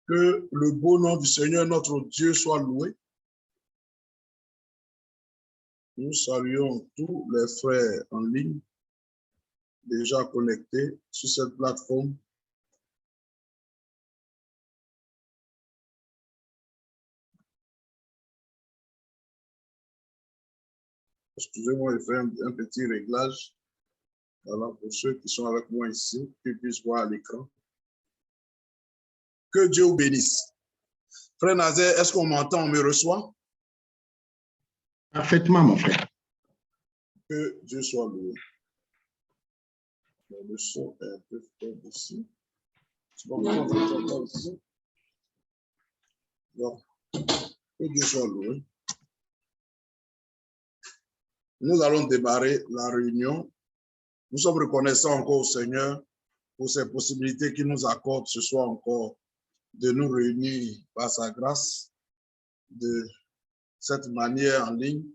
Que le beau nom du Seigneur, notre Dieu, soit loué. Nous saluons tous les frères en ligne, déjà connectés sur cette plateforme. Excusez-moi, je fais un petit réglage. Voilà, pour ceux qui sont avec moi ici, qu'ils puissent voir à l'écran. Que Dieu vous bénisse. Frère Nazaire, est-ce qu'on m'entend, on me reçoit? Parfaitement, mon frère. Que Dieu soit loué. Le son est un peu faible ici. Donc, que Dieu soit loué. Nous allons démarrer la réunion. Nous sommes reconnaissants encore au Seigneur pour ces possibilités qu'il nous accorde ce soir encore de nous réunir par sa grâce de cette manière en ligne.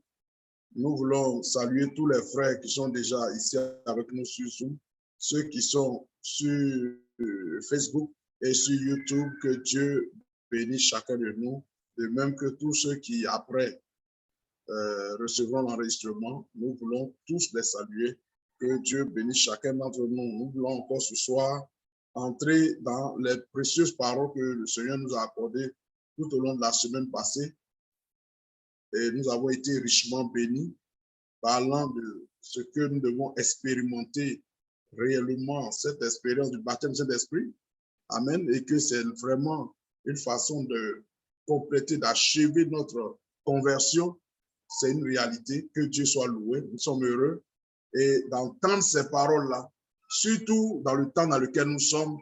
Nous voulons saluer tous les frères qui sont déjà ici avec nous sur Zoom, ceux qui sont sur Facebook et sur YouTube. Que Dieu bénisse chacun de nous, de même que tous ceux qui après recevront l'enregistrement. Nous voulons tous les saluer. Que Dieu bénisse chacun d'entre nous. Nous voulons encore ce soir entrer dans les précieuses paroles que le Seigneur nous a accordées tout au long de la semaine passée. Et nous avons été richement bénis, parlant de ce que nous devons expérimenter réellement, cette expérience du baptême de Saint-Esprit. Amen. Et que c'est vraiment une façon de compléter, d'achever notre conversion. C'est une réalité. Que Dieu soit loué. Nous sommes heureux. Et d'entendre ces paroles-là, surtout dans le temps dans lequel nous sommes,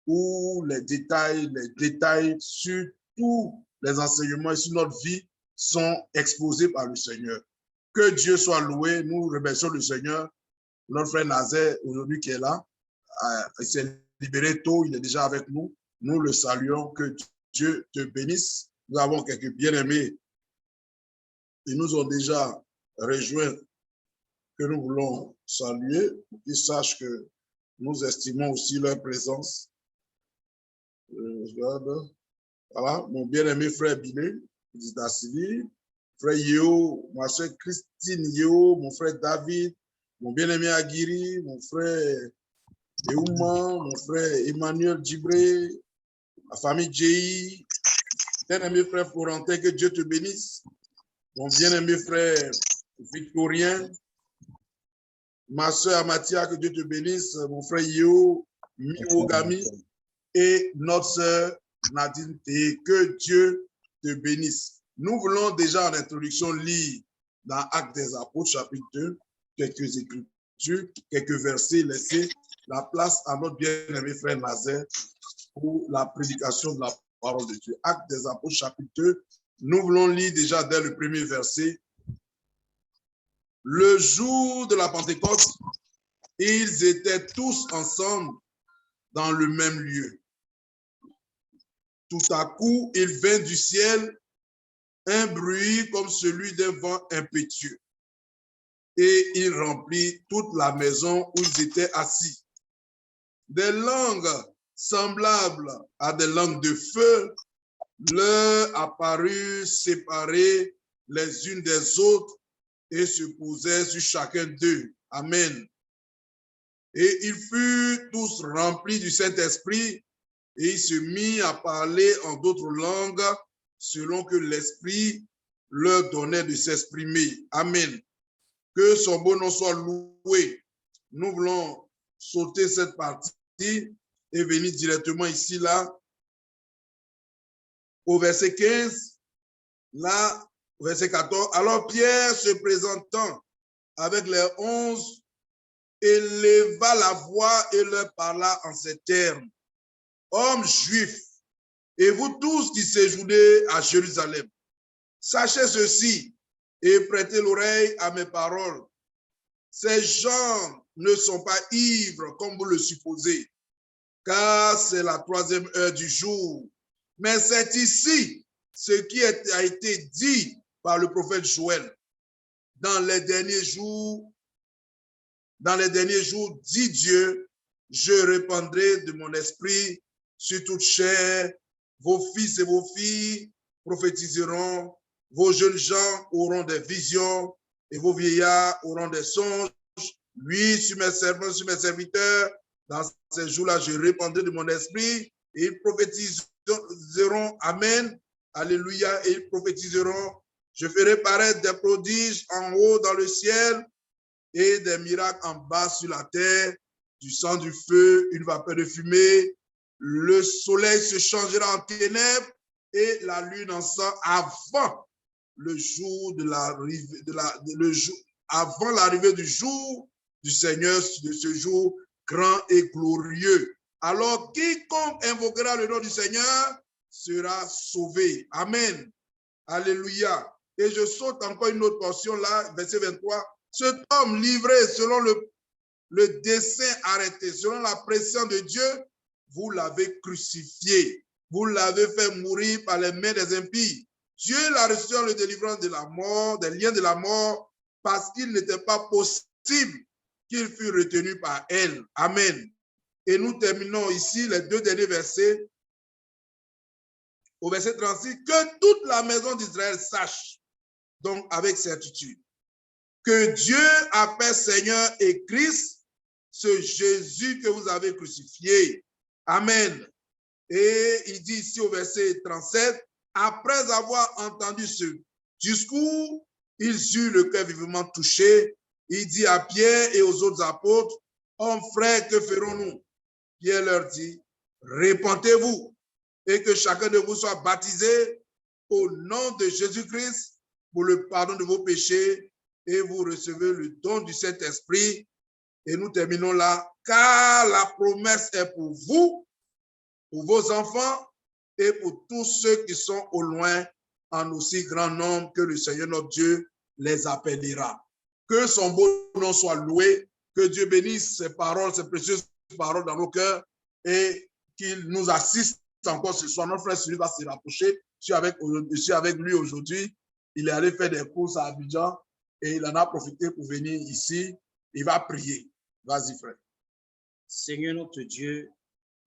où les détails sur tous les enseignements et sur notre vie sont exposés par le Seigneur. Que Dieu soit loué. Nous remercions le Seigneur. Notre frère Nazaire, aujourd'hui, qui est là, il s'est libéré tôt, il est déjà avec nous. Nous le saluons. Que Dieu te bénisse. Nous avons quelques bien-aimés qui nous ont déjà rejoints, que nous voulons saluer, pour qu'ils sachent que nous estimons aussi leur présence. Voilà, mon bien-aimé frère Biné, frère Yeo, ma soeur Christine Yeo, mon frère David, mon bien-aimé Aguiri, mon frère Eouma, mon frère Emmanuel Djibré, la famille Djei, bien-aimé frère Florentin, que Dieu te bénisse, mon bien-aimé frère Victorien, ma soeur Amatia, que Dieu te bénisse, mon frère Yeo, Miwogami et notre soeur Nadine Té, que Dieu te bénisse. Nous voulons déjà en introduction lire dans Actes des Apôtres, chapitre 2, quelques écritures, quelques versets, laisser la place à notre bien-aimé frère Nazaire pour la prédication de la parole de Dieu. Actes des Apôtres, chapitre 2, nous voulons lire déjà dès le premier verset. Le jour de la Pentecôte, ils étaient tous ensemble dans le même lieu. Tout à coup, il vint du ciel un bruit comme celui d'un vent impétueux, et il remplit toute la maison où ils étaient assis. Des langues semblables à des langues de feu leur apparurent séparées les unes des autres, et se posait sur chacun d'eux. Amen. Et ils furent tous remplis du Saint-Esprit et ils se mirent à parler en d'autres langues selon que l'Esprit leur donnait de s'exprimer. Amen. Que son beau nom soit loué. Nous voulons sauter cette partie et venir directement ici, là, au verset 15, là, au verset 14. Alors Pierre, se présentant avec les 11, éleva la voix et leur parla en ces termes. Hommes juifs, et vous tous qui séjournez à Jérusalem, sachez ceci et prêtez l'oreille à mes paroles. Ces gens ne sont pas ivres comme vous le supposez, car c'est la 3e heure du jour. Mais c'est ici ce qui a été dit par le prophète Joël. Dans les derniers jours, dit Dieu, je répandrai de mon esprit sur toute chair. Vos fils et vos filles prophétiseront, vos jeunes gens auront des visions et vos vieillards auront des songes. Oui, sur mes servants, sur mes serviteurs, dans ces jours-là, je répandrai de mon esprit et ils prophétiseront. Amen. Alléluia. Et ils prophétiseront. Je ferai paraître des prodiges en haut dans le ciel et des miracles en bas sur la terre, du sang, du feu, une vapeur de fumée. Le soleil se changera en ténèbres et la lune en sang avant le jour de avant l'arrivée du jour du Seigneur, de ce jour grand et glorieux. Alors, quiconque invoquera le nom du Seigneur sera sauvé. Amen. Alléluia. Et je saute encore une autre portion là, verset 23. Cet homme livré selon le dessein arrêté, selon la pression de Dieu, vous l'avez crucifié. Vous l'avez fait mourir par les mains des impies. Dieu l'a reçu en le délivrant de la mort, des liens de la mort, parce qu'il n'était pas possible qu'il fût retenu par elle. Amen. Et nous terminons ici les 2 derniers versets. Au verset 36, que toute la maison d'Israël sache, donc avec certitude, que Dieu appelle Seigneur et Christ, ce Jésus que vous avez crucifié. Amen. Et il dit ici au verset 37, après avoir entendu ce discours, ils eurent le cœur vivement touché. Il dit à Pierre et aux autres apôtres, hommes frères, que ferons-nous? Pierre leur dit, répentez-vous et que chacun de vous soit baptisé au nom de Jésus-Christ pour le pardon de vos péchés et vous recevez le don du Saint-Esprit. Et nous terminons là, car la promesse est pour vous, pour vos enfants et pour tous ceux qui sont au loin, en aussi grand nombre que le Seigneur notre Dieu les appellera. Que son beau nom soit loué, que Dieu bénisse ses paroles, ses précieuses paroles dans nos cœurs et qu'il nous assiste encore ce soir. Notre frère Sylvie va se rapprocher. Je suis avec lui aujourd'hui. Il est allé faire des courses à Abidjan et il en a profité pour venir ici. Il va prier. Vas-y, frère. Seigneur notre Dieu,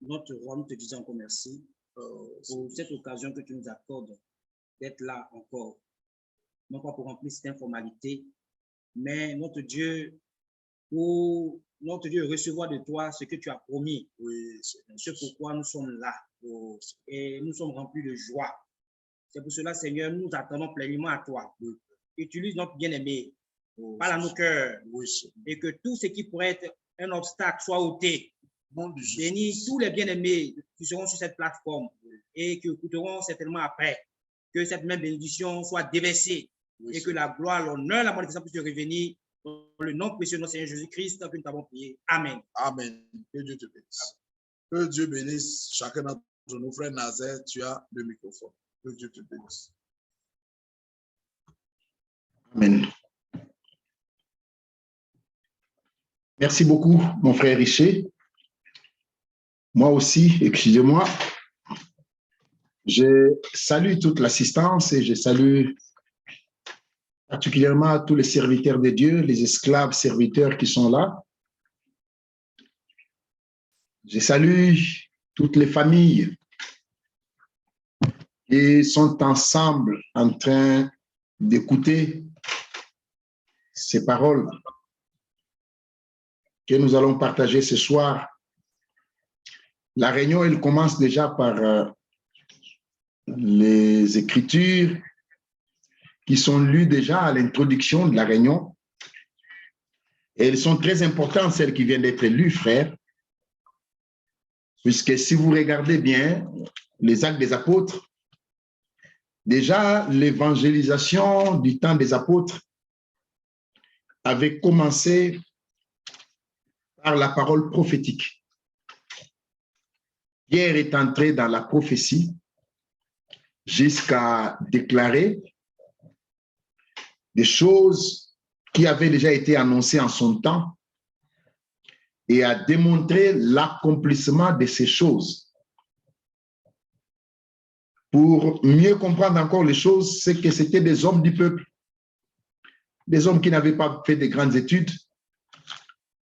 notre roi, nous te disons encore merci pour cette occasion que tu nous accordes d'être là encore. Non pas pour remplir cette informalité, mais notre Dieu, pour recevoir de toi ce que tu as promis. Oui, c'est pourquoi nous sommes là. Et nous sommes remplis de joie. C'est pour cela, Seigneur, nous attendons pleinement à toi. Oui. Utilise notre bien-aimé. Parle à nos cœurs. Oui. Et que tout ce qui pourrait être un obstacle soit ôté. Bénis tous les bien-aimés qui seront sur cette plateforme et qui écouteront certainement après. Que cette même bénédiction soit déversée et que la gloire, l'honneur, la magnificence puissent revenir dans le nom précieux de notre Seigneur Jésus-Christ que nous t'avons prié. Amen. Amen. Que Dieu te bénisse. Que Dieu bénisse chacun d'entre nous. Frère Nazaire, tu as le microphone. Que Dieu te bénisse. Amen. Merci beaucoup, mon frère Richer. Moi aussi, excusez-moi, je salue toute l'assistance et je salue particulièrement tous les serviteurs de Dieu, les esclaves serviteurs qui sont là. Je salue toutes les familles qui sont ensemble en train d'écouter ces paroles que nous allons partager ce soir. La réunion, elle commence déjà par les Écritures qui sont lues déjà à l'introduction de la réunion. Et elles sont très importantes, celles qui viennent d'être lues, frères, puisque si vous regardez bien les Actes des Apôtres, déjà l'évangélisation du temps des apôtres avait commencé par la parole prophétique. Pierre est entré dans la prophétie jusqu'à déclarer des choses qui avaient déjà été annoncées en son temps et à démontrer l'accomplissement de ces choses. Pour mieux comprendre encore les choses, c'est que c'était des hommes du peuple, des hommes qui n'avaient pas fait de grandes études,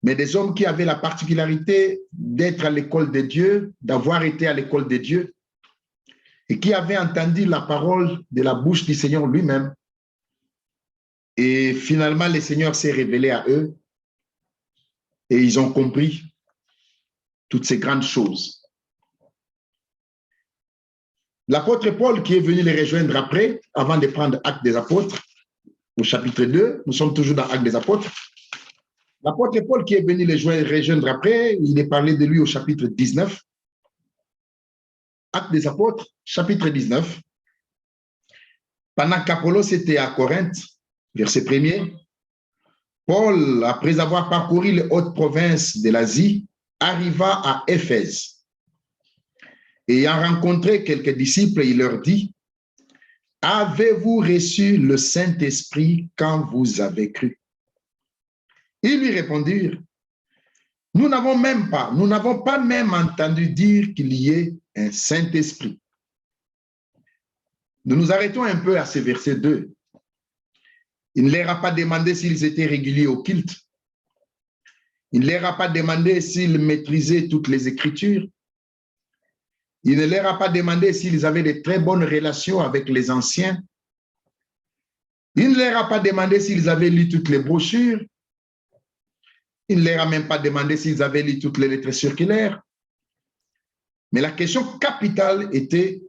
mais des hommes qui avaient la particularité d'être à l'école de Dieu, d'avoir été à l'école de Dieu, et qui avaient entendu la parole de la bouche du Seigneur lui-même. Et finalement, le Seigneur s'est révélé à eux, et ils ont compris toutes ces grandes choses. L'apôtre Paul qui est venu les rejoindre après, avant de prendre Actes des Apôtres, au chapitre 2, nous sommes toujours dans Actes des Apôtres. L'apôtre Paul qui est venu les rejoindre après, il est parlé de lui au chapitre 19. Actes des Apôtres, chapitre 19. Pendant qu'Apollos était à Corinthe, verset 1er, Paul, après avoir parcouru les hautes provinces de l'Asie, arriva à Éphèse. Et ayant rencontré quelques disciples, il leur dit, « Avez-vous reçu le Saint-Esprit quand vous avez cru ?» Ils lui répondirent, « Nous n'avons pas même entendu dire qu'il y ait un Saint-Esprit. » Nous nous arrêtons un peu à ce verset 2. Il ne leur a pas demandé s'ils étaient réguliers au culte. Il ne leur a pas demandé s'ils maîtrisaient toutes les Écritures. Il ne leur a pas demandé s'ils avaient de très bonnes relations avec les anciens. Il ne leur a pas demandé s'ils avaient lu toutes les brochures. Il ne leur a même pas demandé s'ils avaient lu toutes les lettres circulaires. Mais la question capitale était,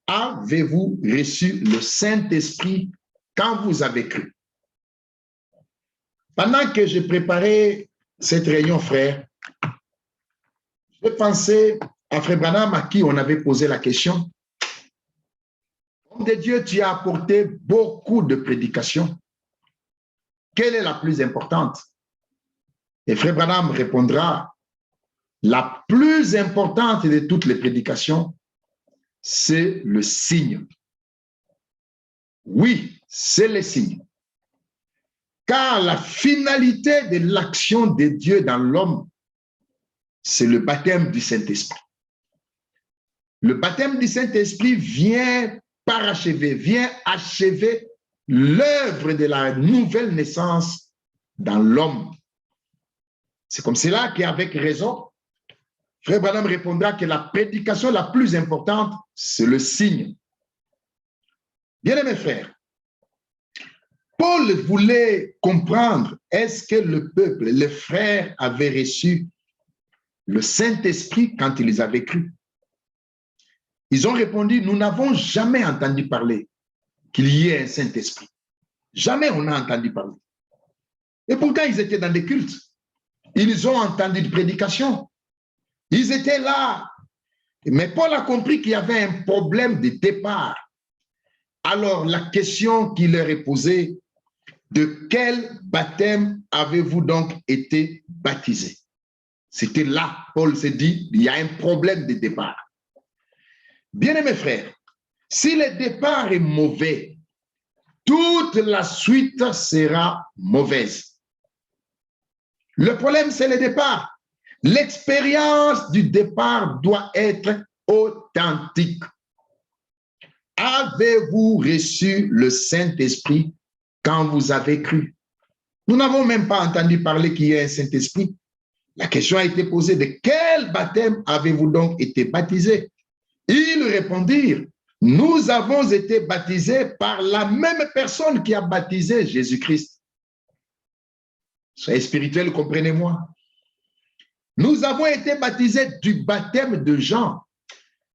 avez-vous reçu le Saint-Esprit quand vous avez cru? Pendant que je préparais cette réunion, frère, je pensais à Frère Branham à qui on avait posé la question. Homme de Dieu, tu as apporté beaucoup de prédications. Quelle est la plus importante? Et Frère Branham répondra, la plus importante de toutes les prédications, c'est le signe. Oui, c'est le signe. Car la finalité de l'action de Dieu dans l'homme, c'est le baptême du Saint-Esprit. Le baptême du Saint-Esprit vient parachever, vient achever l'œuvre de la nouvelle naissance dans l'homme. C'est comme cela qu'avec raison, Frère Branham répondra que la prédication la plus importante, c'est le signe. Bien-aimés frères, Paul voulait comprendre, est-ce que le peuple, les frères avaient reçu le Saint-Esprit quand ils avaient cru? Ils ont répondu, nous n'avons jamais entendu parler qu'il y ait un Saint-Esprit. Jamais on a entendu parler. Et pourtant, ils étaient dans des cultes. Ils ont entendu des prédications. Ils étaient là. Mais Paul a compris qu'il y avait un problème de départ. Alors, la question qui leur est posée, de quel baptême avez-vous donc été baptisés? C'était là, Paul s'est dit, il y a un problème de départ. Bien-aimés frères, si le départ est mauvais, toute la suite sera mauvaise. Le problème, c'est le départ. L'expérience du départ doit être authentique. Avez-vous reçu le Saint-Esprit quand vous avez cru? Nous n'avons même pas entendu parler qu'il y ait un Saint-Esprit. La question a été posée, de quel baptême avez-vous donc été baptisés? Ils répondirent, nous avons été baptisés par la même personne qui a baptisé Jésus-Christ. Soyez spirituel, comprenez-moi. Nous avons été baptisés du baptême de Jean.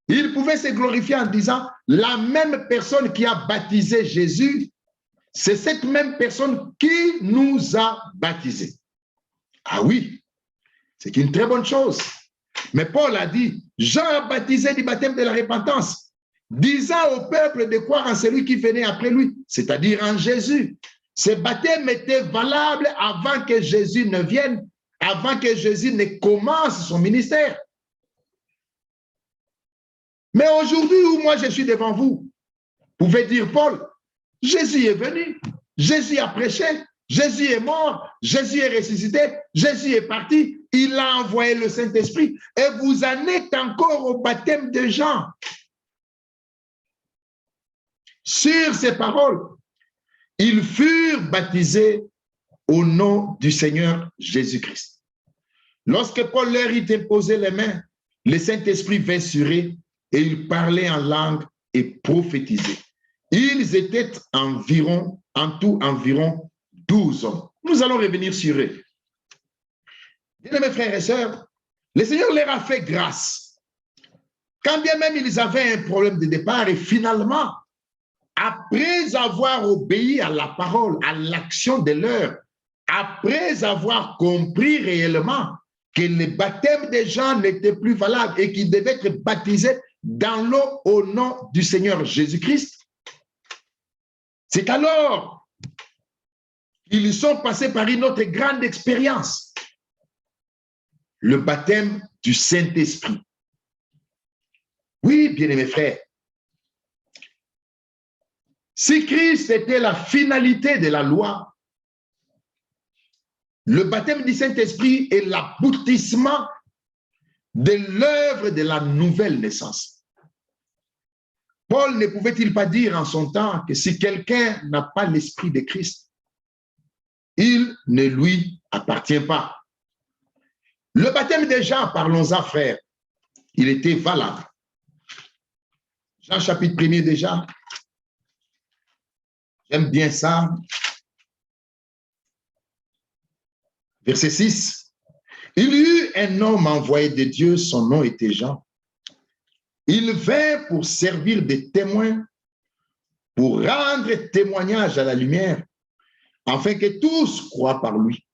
Il pouvait se glorifier en disant, la même personne qui a baptisé Jésus, c'est cette même personne qui nous a baptisés. Ah oui, c'est une très bonne chose. Mais Paul a dit, Jean a baptisé du baptême de la repentance, disant au peuple de croire en celui qui venait après lui, c'est-à-dire en Jésus. Ce baptême était valable avant que Jésus ne vienne, avant que Jésus ne commence son ministère. Mais aujourd'hui où moi je suis devant vous, vous pouvez dire, Paul, Jésus est venu, Jésus a prêché, Jésus est mort, Jésus est ressuscité, Jésus est parti, il a envoyé le Saint-Esprit et vous en êtes encore au baptême de Jean. Sur ces paroles, ils furent baptisés au nom du Seigneur Jésus-Christ. Lorsque Paul leur eut imposé les mains, le Saint-Esprit vint sur eux et ils parlaient en langue et prophétisaient. Ils étaient en tout environ 12 hommes. Nous allons revenir sur eux. Bien-aimés frères et sœurs, le Seigneur leur a fait grâce. Quand bien même ils avaient un problème de départ et finalement, après avoir obéi à la parole, à l'action de l'heure, après avoir compris réellement que le baptême des gens n'était plus valable et qu'ils devaient être baptisés dans l'eau au nom du Seigneur Jésus-Christ, c'est alors qu'ils sont passés par une autre grande expérience, le baptême du Saint-Esprit. Oui, bien-aimés frères, si Christ était la finalité de la loi, le baptême du Saint-Esprit est l'aboutissement de l'œuvre de la nouvelle naissance. Paul ne pouvait-il pas dire en son temps que si quelqu'un n'a pas l'esprit de Christ, il ne lui appartient pas. Le baptême de Jean, parlons-en frère, il était valable. Jean chapitre 1er déjà, j'aime bien ça. Verset 6. Il y eut un homme envoyé de Dieu, son nom était Jean. Il vint pour servir de témoin, pour rendre témoignage à la lumière, afin que tous croient par lui.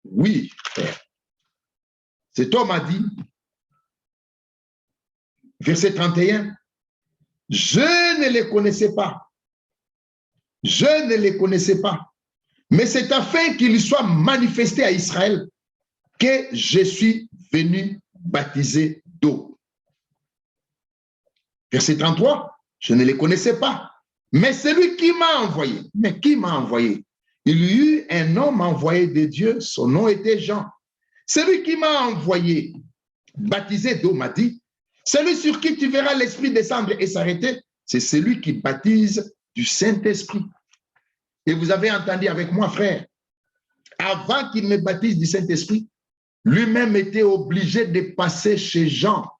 Oui, frère. Cet homme a dit, verset 31, je ne les connaissais pas. Je ne les connaissais pas. Mais c'est afin qu'il soit manifesté à Israël que je suis venu baptiser d'eau. Verset 33, je ne les connaissais pas. Mais celui qui m'a envoyé, mais qui m'a envoyé? Il y eut un homme envoyé de Dieu, son nom était Jean. Celui qui m'a envoyé, baptisé d'eau, m'a dit, celui sur qui tu verras l'Esprit descendre et s'arrêter, c'est celui qui baptise du Saint-Esprit. Et vous avez entendu avec moi, frère, avant qu'il ne baptise du Saint-Esprit, lui-même était obligé de passer chez Jean.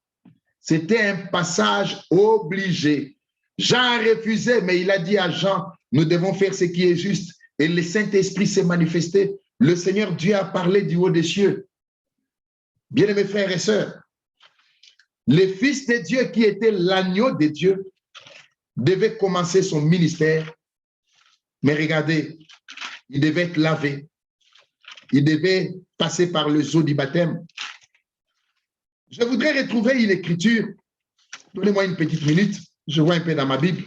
C'était un passage obligé. Jean a refusé, mais il a dit à Jean, nous devons faire ce qui est juste. Et le Saint-Esprit s'est manifesté. Le Seigneur Dieu a parlé du haut des cieux. Bien-aimés frères et sœurs, le Fils de Dieu qui était l'agneau de Dieu devait commencer son ministère. Mais regardez, il devait être lavé. Il devait passer par le eau du baptême. Je voudrais retrouver une écriture. Donnez-moi une petite minute. Je vois un peu dans ma Bible.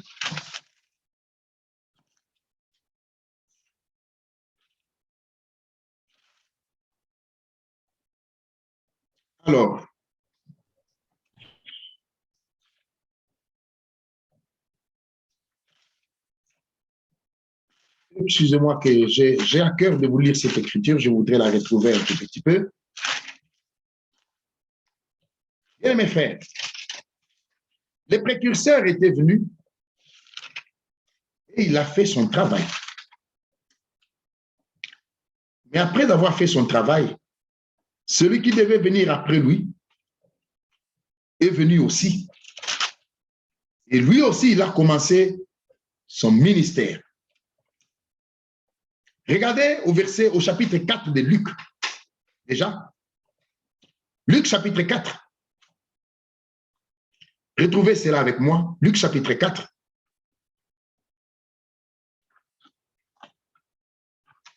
Alors, excusez-moi que j'ai à cœur de vous lire cette écriture. Je voudrais la retrouver un tout petit peu. Bien, mes frères, le précurseur était venu et il a fait son travail. Mais après avoir fait son travail, celui qui devait venir après lui est venu aussi. Et lui aussi, il a commencé son ministère. Regardez au chapitre 4 de Luc. Déjà. Luc chapitre 4. Retrouvez cela avec moi. Luc chapitre 4.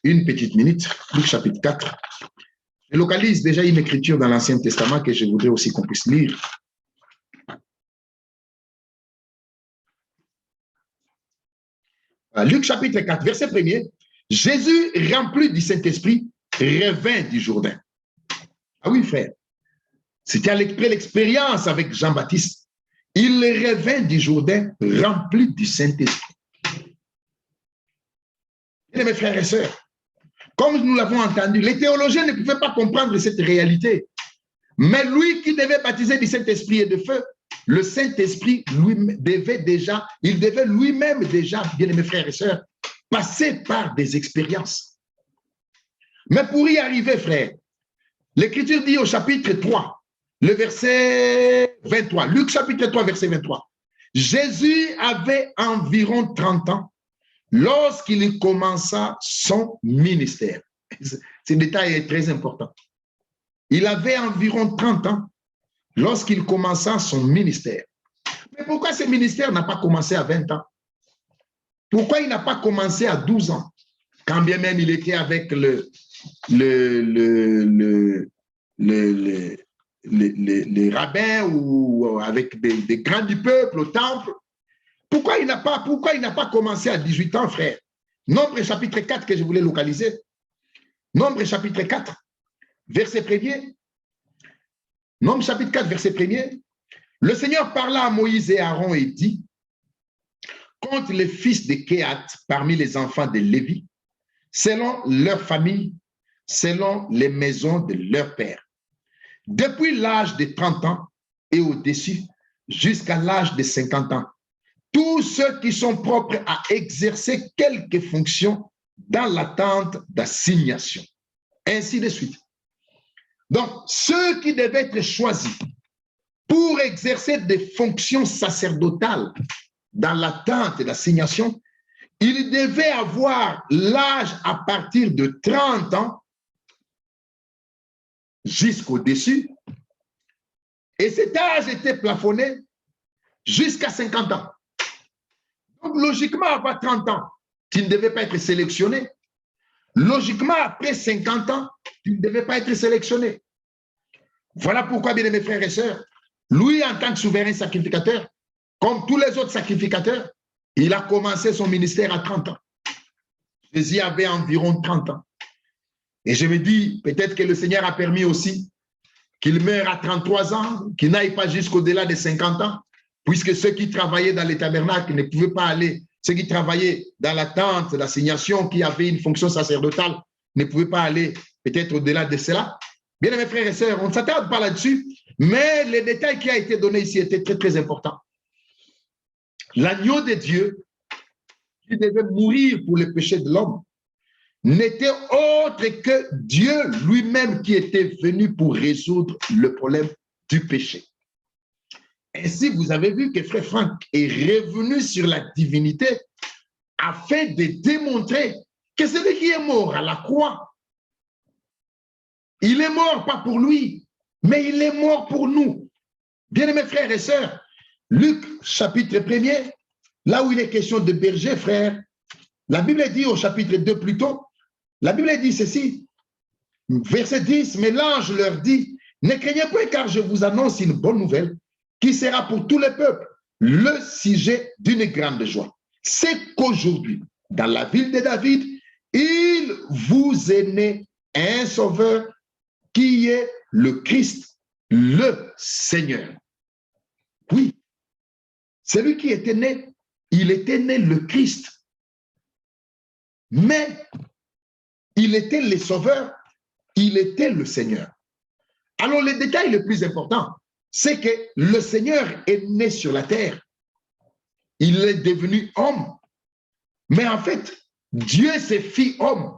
Une petite minute. Luc chapitre 4. Je localise déjà une écriture dans l'Ancien Testament que je voudrais aussi qu'on puisse lire. Luc chapitre 4, verset 1er. Jésus, rempli du Saint-Esprit, revint du Jourdain. Ah oui, frère. C'était après l'expérience avec Jean-Baptiste. Il revint du Jourdain rempli du Saint-Esprit. Et mes frères et sœurs, comme nous l'avons entendu, les théologiens ne pouvaient pas comprendre cette réalité. Mais lui qui devait baptiser du Saint-Esprit et de feu, le Saint-Esprit il devait lui-même déjà, bien mes frères et sœurs, passer par des expériences. Mais pour y arriver, frère, l'Écriture dit au chapitre 3, le verset 23, Luc chapitre 3, verset 23, Jésus avait environ 30 ans lorsqu'il commença son ministère. Ce détail est très important. Il avait environ 30 ans lorsqu'il commença son ministère. Mais pourquoi ce ministère n'a pas commencé à 20 ans? Pourquoi il n'a pas commencé à 12 ans? Quand bien même il était avec les rabbins ou avec des grands du peuple au temple. Pourquoi il n'a pas commencé à 18 ans, frère? Nombre chapitre 4 que je voulais localiser. Nombre chapitre 4, verset 1er. Nombre chapitre 4, verset 1er. Le Seigneur parla à Moïse et Aaron et dit, compte les fils de Kehat parmi les enfants de Lévi, selon leur famille, selon les maisons de leur père. Depuis l'âge de 30 ans et au-dessus, jusqu'à l'âge de 50 ans, tous ceux qui sont propres à exercer quelque fonction dans l'attente d'assignation. Ainsi de suite. Donc, ceux qui devaient être choisis pour exercer des fonctions sacerdotales dans l'attente d'assignation, ils devaient avoir l'âge à partir de 30 ans jusqu'au-dessus. Et cet âge était plafonné jusqu'à 50 ans. Donc, logiquement, après 30 ans, tu ne devais pas être sélectionné. Logiquement, après 50 ans, tu ne devais pas être sélectionné. Voilà pourquoi, bien mes frères et sœurs, lui, en tant que souverain sacrificateur, comme tous les autres sacrificateurs, il a commencé son ministère à 30 ans. Jésus avait environ 30 ans. Et je me dis, peut-être que le Seigneur a permis aussi qu'il meure à 33 ans, qu'il n'aille pas jusqu'au-delà de 50 ans, puisque ceux qui travaillaient dans les tabernacles ne pouvaient pas aller, ceux qui travaillaient dans la tente, l'assignation, qui avaient une fonction sacerdotale, ne pouvaient pas aller peut-être au-delà de cela. Bien, mes frères et sœurs, on ne s'attarde pas là-dessus, mais le détail qui a été donné ici était très, très important. L'agneau de Dieu, qui devait mourir pour le péché de l'homme, n'était autre que Dieu lui-même qui était venu pour résoudre le problème du péché. Ainsi, vous avez vu que Frère Franck est revenu sur la divinité afin de démontrer que celui qui est mort à la croix, il est mort pas pour lui, mais il est mort pour nous. Bien-aimés frères et sœurs, Luc chapitre 1er, là où il est question de berger, frère, la Bible dit au chapitre 2 plus tôt, la Bible dit ceci, verset 10, mais l'ange leur dit, ne craignez pas car je vous annonce une bonne nouvelle qui sera pour tous les peuples le sujet d'une grande joie. C'est qu'aujourd'hui, dans la ville de David, il vous est né un sauveur qui est le Christ, le Seigneur. Oui, celui qui était né, il était né le Christ. Mais il était le sauveur, il était le Seigneur. Alors le détail le plus important, c'est que le Seigneur est né sur la terre. Il est devenu homme. Mais en fait, Dieu s'est fait homme.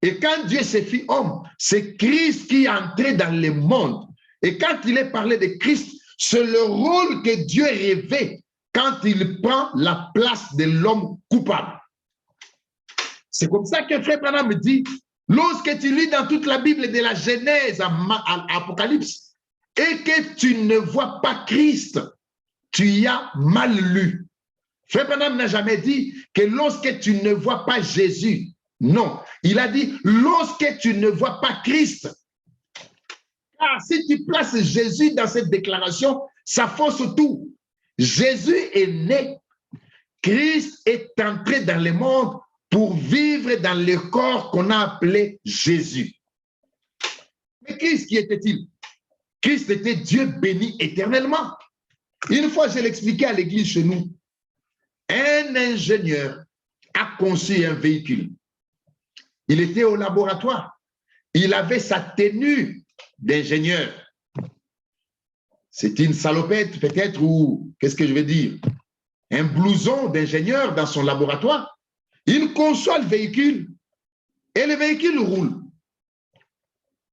Et quand Dieu s'est fait homme, c'est Christ qui est entré dans le monde. Et quand il est parlé de Christ, c'est le rôle que Dieu rêvait quand il prend la place de l'homme coupable. C'est comme ça que Frère Branham me dit, lorsque tu lis dans toute la Bible de la Genèse à Apocalypse et que tu ne vois pas Christ, tu y as mal lu. Frère Branham n'a jamais dit que lorsque tu ne vois pas Jésus, non, il a dit lorsque tu ne vois pas Christ. Car si tu places Jésus dans cette déclaration, ça fausse tout. Jésus est né, Christ est entré dans le monde pour vivre dans le corps qu'on a appelé Jésus. Mais Christ, qui était-il? Christ était Dieu béni éternellement. Une fois, je l'expliquais à l'église chez nous, un ingénieur a conçu un véhicule. Il était au laboratoire. Il avait sa tenue d'ingénieur. C'est une salopette peut-être, ou qu'est-ce que je vais dire? Un blouson d'ingénieur dans son laboratoire. Il conçoit le véhicule et le véhicule roule.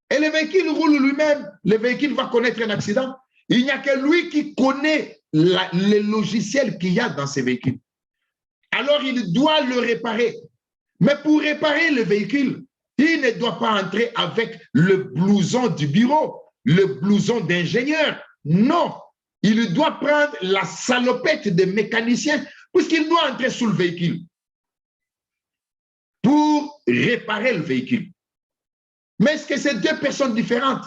Et le véhicule roule lui-même. Le véhicule va connaître un accident. Il n'y a que lui qui connaît le logiciel qu'il y a dans ces véhicules. Alors, il doit le réparer. Mais pour réparer le véhicule, il ne doit pas entrer avec le blouson du bureau, le blouson d'ingénieur. Non, il doit prendre la salopette de mécanicien puisqu'il doit entrer sous le véhicule pour réparer le véhicule. Mais est-ce que c'est deux personnes différentes?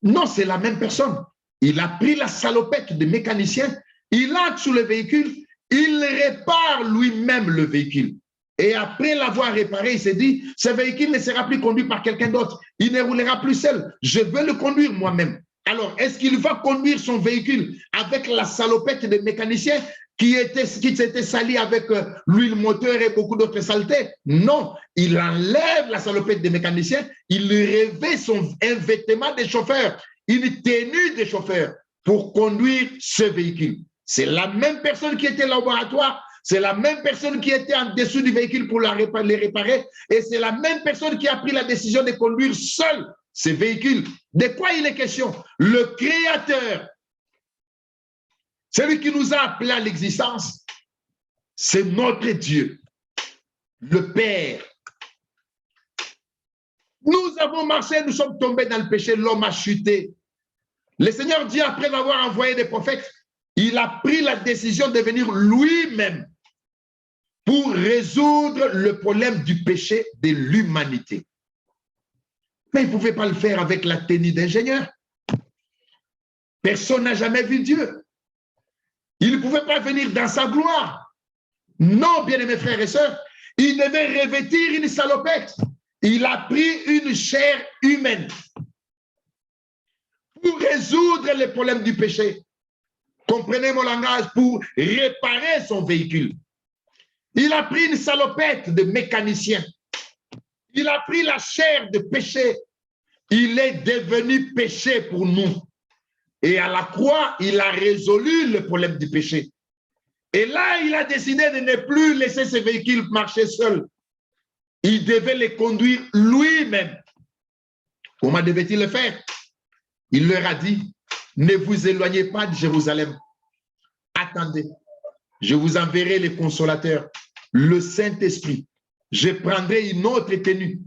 Non, c'est la même personne. Il a pris la salopette de mécanicien, il entre sous le véhicule, il répare lui-même le véhicule. Et après l'avoir réparé, il s'est dit, ce véhicule ne sera plus conduit par quelqu'un d'autre. Il ne roulera plus seul. Je veux le conduire moi-même. Alors, est-ce qu'il va conduire son véhicule avec la salopette de mécanicien qui s'était sali avec l'huile moteur et beaucoup d'autres saletés? Non, il enlève la salopette de mécanicien, il revêt un vêtement de chauffeur, une tenue de chauffeur pour conduire ce véhicule. C'est la même personne qui était au laboratoire, c'est la même personne qui était en dessous du véhicule pour les réparer, et c'est la même personne qui a pris la décision de conduire seul ces véhicules. De quoi il est question? Le Créateur, celui qui nous a appelés à l'existence, c'est notre Dieu, le Père. Nous avons marché, nous sommes tombés dans le péché, l'homme a chuté. Le Seigneur Dieu, après avoir envoyé des prophètes, il a pris la décision de venir lui-même pour résoudre le problème du péché de l'humanité. Mais il ne pouvait pas le faire avec la tenue d'ingénieur. Personne n'a jamais vu Dieu. Il ne pouvait pas venir dans sa gloire. Non, bien-aimés frères et sœurs, il devait revêtir une salopette. Il a pris une chair humaine pour résoudre les problèmes du péché. Comprenez mon langage, pour réparer son véhicule. Il a pris une salopette de mécanicien. Il a pris la chair de péché. Il est devenu péché pour nous. Et à la croix, il a résolu le problème du péché. Et là, il a décidé de ne plus laisser ses véhicules marcher seuls. Il devait les conduire lui-même. Comment devait-il le faire? Il leur a dit, ne vous éloignez pas de Jérusalem. Attendez, je vous enverrai le consolateur, le Saint-Esprit. Je prendrai une autre tenue.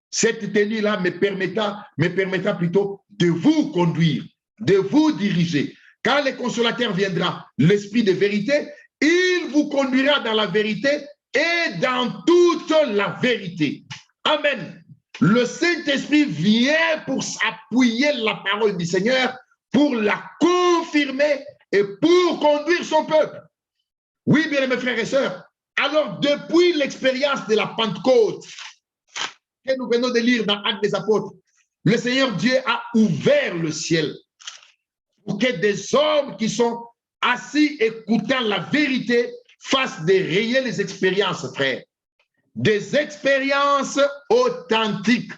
Cette tenue-là me permettra plutôt de vous conduire, de vous diriger. Quand le consolateur viendra, l'Esprit de vérité, il vous conduira dans la vérité et dans toute la vérité. Amen. Le Saint-Esprit vient pour appuyer la parole du Seigneur, pour la confirmer et pour conduire son peuple. Oui, bien mes frères et sœurs. Alors, depuis l'expérience de la Pentecôte, que nous venons de lire dans Actes des Apôtres, le Seigneur Dieu a ouvert le ciel pour que des hommes qui sont assis écoutant la vérité fassent des réelles expériences, frères. Des expériences authentiques.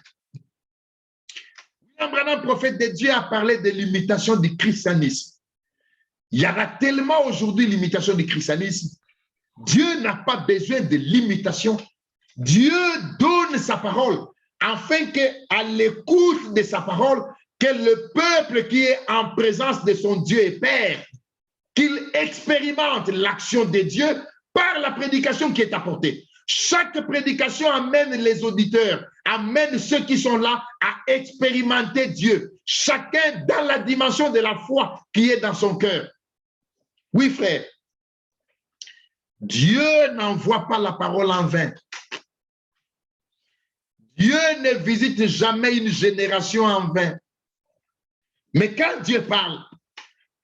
William Branham, prophète de Dieu, a parlé de l'imitation du christianisme. Il y en a tellement aujourd'hui l'imitation du christianisme. Dieu n'a pas besoin de l'imitation. Dieu donne sa parole afin qu'à l'écoute de sa parole, que le peuple qui est en présence de son Dieu et Père, qu'il expérimente l'action de Dieu par la prédication qui est apportée. Chaque prédication amène les auditeurs, amène ceux qui sont là à expérimenter Dieu. Chacun dans la dimension de la foi qui est dans son cœur. Oui, frère. Dieu n'envoie pas la parole en vain. Dieu ne visite jamais une génération en vain. Mais quand Dieu parle,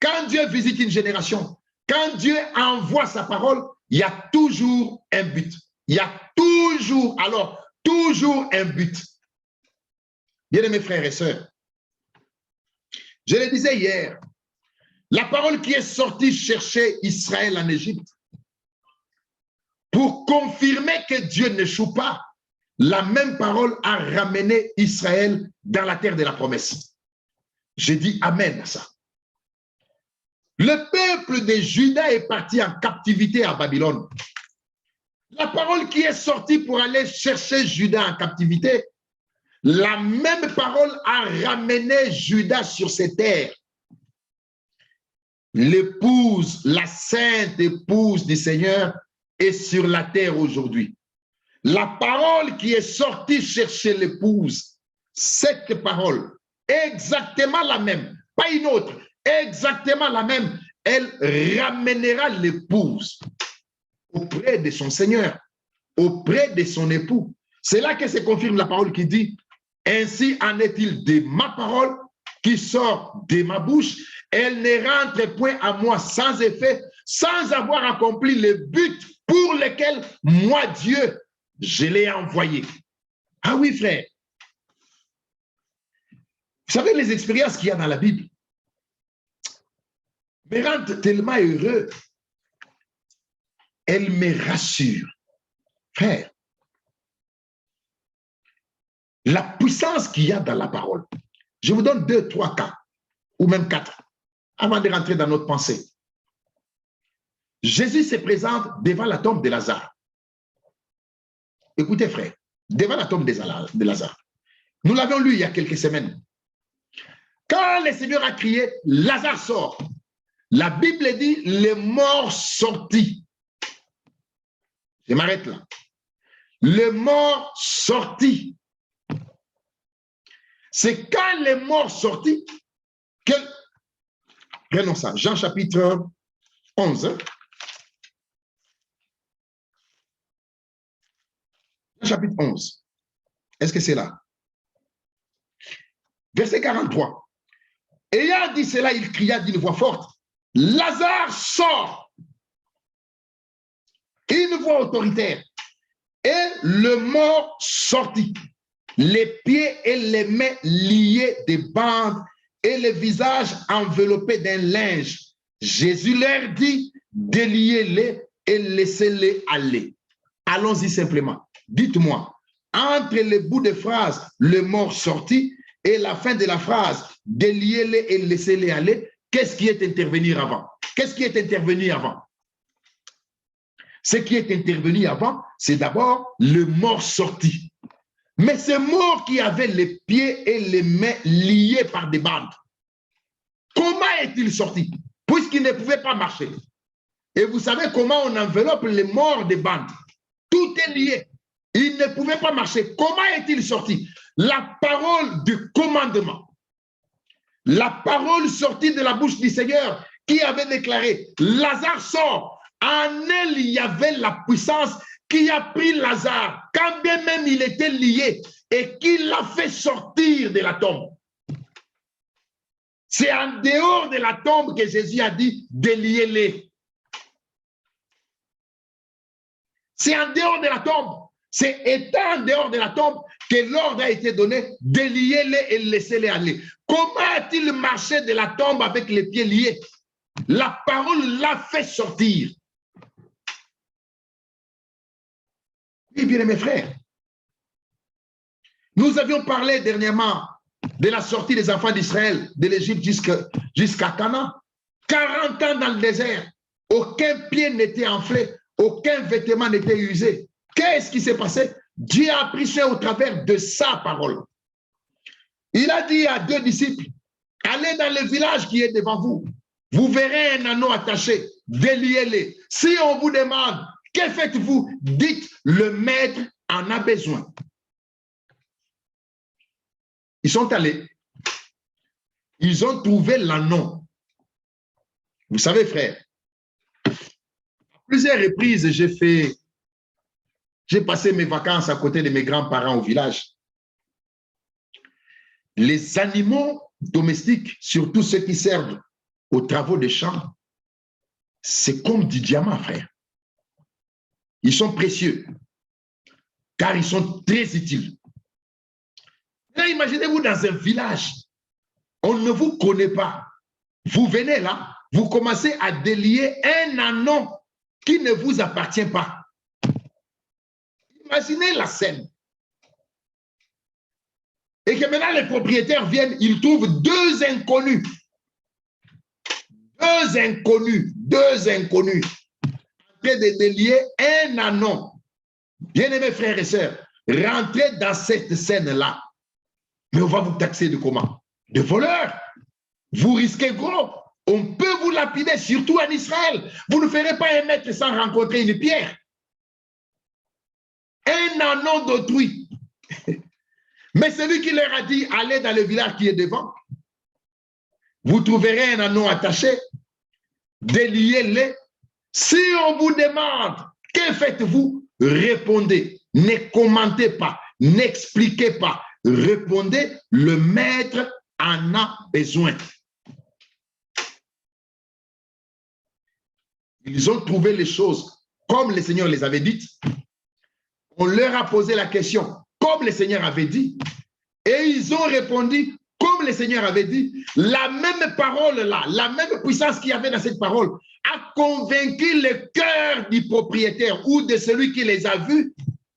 quand Dieu visite une génération, quand Dieu envoie sa parole, il y a toujours un but. Il y a toujours, alors, toujours un but. Bien-aimés frères et sœurs, je le disais hier, la parole qui est sortie chercher Israël en Égypte, pour confirmer que Dieu n'échoue pas, la même parole a ramené Israël dans la terre de la promesse. J'ai dit amen à ça. Le peuple de Juda est parti en captivité à Babylone. La parole qui est sortie pour aller chercher Juda en captivité, la même parole a ramené Juda sur ses terres. L'épouse, la sainte épouse du Seigneur est sur la terre aujourd'hui. La parole qui est sortie chercher l'épouse, cette parole, exactement la même, pas une autre, exactement la même, elle ramènera l'épouse auprès de son Seigneur, auprès de son époux. C'est là que se confirme la parole qui dit, ainsi en est-il de ma parole qui sort de ma bouche, elle ne rentre point à moi sans effet, sans avoir accompli le but pour lequel moi, Dieu, je l'ai envoyé. Ah oui, frère. Vous savez les expériences qu'il y a dans la Bible me rendent tellement heureux. Elles me rassurent. Frère, la puissance qu'il y a dans la parole. Je vous donne 2, 3 cas, ou même 4, avant de rentrer dans notre pensée. Jésus se présente devant la tombe de Lazare. Écoutez, frère, devant la tombe de Lazare. Nous l'avions lu il y a quelques semaines. Quand le Seigneur a crié, Lazare sort. La Bible dit, les morts sortis. Je m'arrête là. Le mort sorti. C'est quand les morts sortis que... Prenons ça, Jean chapitre 11. Jean chapitre 11. Est-ce que c'est là? Verset 43. Ayant dit cela, il cria d'une voix forte, Lazare sort. Une voix autoritaire. Et le mort sortit, les pieds et les mains liés de bandes et le visage enveloppé d'un linge. Jésus leur dit, déliez-les et laissez-les aller. Allons-y simplement. Dites-moi, entre les bouts de phrase, le mort sorti, et la fin de la phrase, déliez-les et laissez-les aller, qu'est-ce qui est intervenu avant? Qu'est-ce qui est intervenu avant? Ce qui est intervenu avant, c'est d'abord le mort sorti. Mais ce mort qui avait les pieds et les mains liés par des bandes, comment est-il sorti? Puisqu'il ne pouvait pas marcher. Et vous savez comment on enveloppe les morts des bandes? Tout est lié. Il ne pouvait pas marcher. Comment est-il sorti? La parole du commandement. La parole sortie de la bouche du Seigneur qui avait déclaré, Lazare sort. En elle, il y avait la puissance qui a pris Lazare, quand bien même il était lié, et qui l'a fait sortir de la tombe. C'est en dehors de la tombe que Jésus a dit, déliez-les. C'est en dehors de la tombe. C'est étant en dehors de la tombe que l'ordre a été donné, déliez-les et laissez-les aller. Comment a-t-il marché de la tombe avec les pieds liés? La parole l'a fait sortir. Oui, bien mes frères, nous avions parlé dernièrement de la sortie des enfants d'Israël de l'Égypte jusqu'à Canaan. 40 ans dans le désert, aucun pied n'était enflé, aucun vêtement n'était usé. Qu'est-ce qui s'est passé? Dieu a pris ça au travers de sa parole. Il a dit à 2 disciples, allez dans le village qui est devant vous, vous verrez un anneau attaché, déliez-les. Si on vous demande Que faites-vous? Dites, le maître en a besoin. Ils sont allés. Ils ont trouvé l'anneau. Vous savez, frère, à plusieurs reprises, j'ai passé mes vacances à côté de mes grands-parents au village. Les animaux domestiques, surtout ceux qui servent aux travaux des champs, c'est comme du diamant, frère. Ils sont précieux, car ils sont très utiles. Là, imaginez-vous dans un village, on ne vous connaît pas. Vous venez là, vous commencez à délier un anneau qui ne vous appartient pas. Imaginez la scène. Et que maintenant les propriétaires viennent, ils trouvent deux inconnus. Deux inconnus en train de délier un anneau. Bien-aimés frères et sœurs, rentrez dans cette scène-là. Mais on va vous taxer de comment? De voleurs. Vous risquez gros. On peut vous lapider, surtout en Israël. Vous ne ferez pas un mètre sans rencontrer une pierre. Un anneau d'autrui. Mais celui qui leur a dit, allez dans le village qui est devant, vous trouverez un anneau attaché, déliez-le. Si on vous demande, que faites-vous? Répondez. Ne commentez pas, n'expliquez pas. Répondez, le maître en a besoin. Ils ont trouvé les choses comme le Seigneur les avait dites. On leur a posé la question comme le Seigneur avait dit. Et ils ont répondu comme le Seigneur avait dit. La même parole là, la même puissance qu'il y avait dans cette parole a convaincu le cœur du propriétaire ou de celui qui les a vus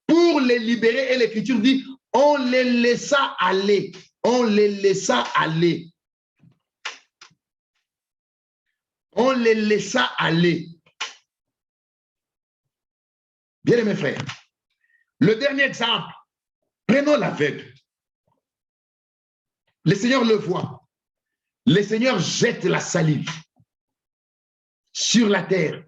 pour les libérer. Et l'Écriture dit, on les laissa aller. On les laissa aller. On les laissa aller. Bien mes frères, le dernier exemple, prenons l'aveugle. Le Seigneur le voit. Le Seigneur jette la salive sur la terre.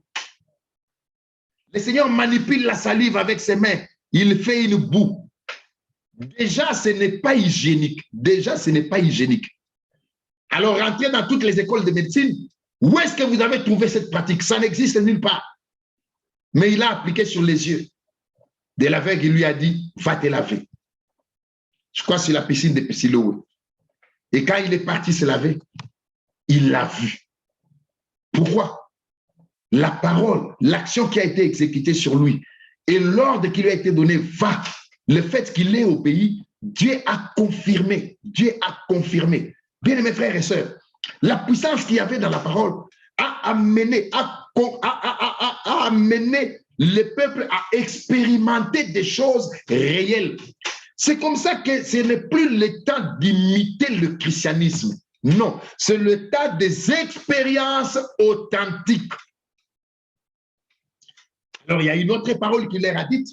Le Seigneur manipule la salive avec ses mains. Il fait une boue. Déjà, ce n'est pas hygiénique. Déjà, ce n'est pas hygiénique. Alors, rentrez dans toutes les écoles de médecine. Où est-ce que vous avez trouvé cette pratique? Ça n'existe nulle part. Mais il a appliqué sur les yeux de l'aveugle. Il lui a dit, va te laver. Je crois sur la piscine de Siloé. Et quand il est parti se laver, il l'a vu. Pourquoi? La parole, l'action qui a été exécutée sur lui et l'ordre qui lui a été donné, va. Le fait qu'il est au pays, Dieu a confirmé. Dieu a confirmé. Bien mes frères et sœurs, la puissance qu'il y avait dans la parole a amené le peuple à expérimenter des choses réelles. C'est comme ça que ce n'est plus le temps d'imiter le christianisme. Non, c'est le temps des expériences authentiques. Alors, il y a une autre parole qui leur a dite,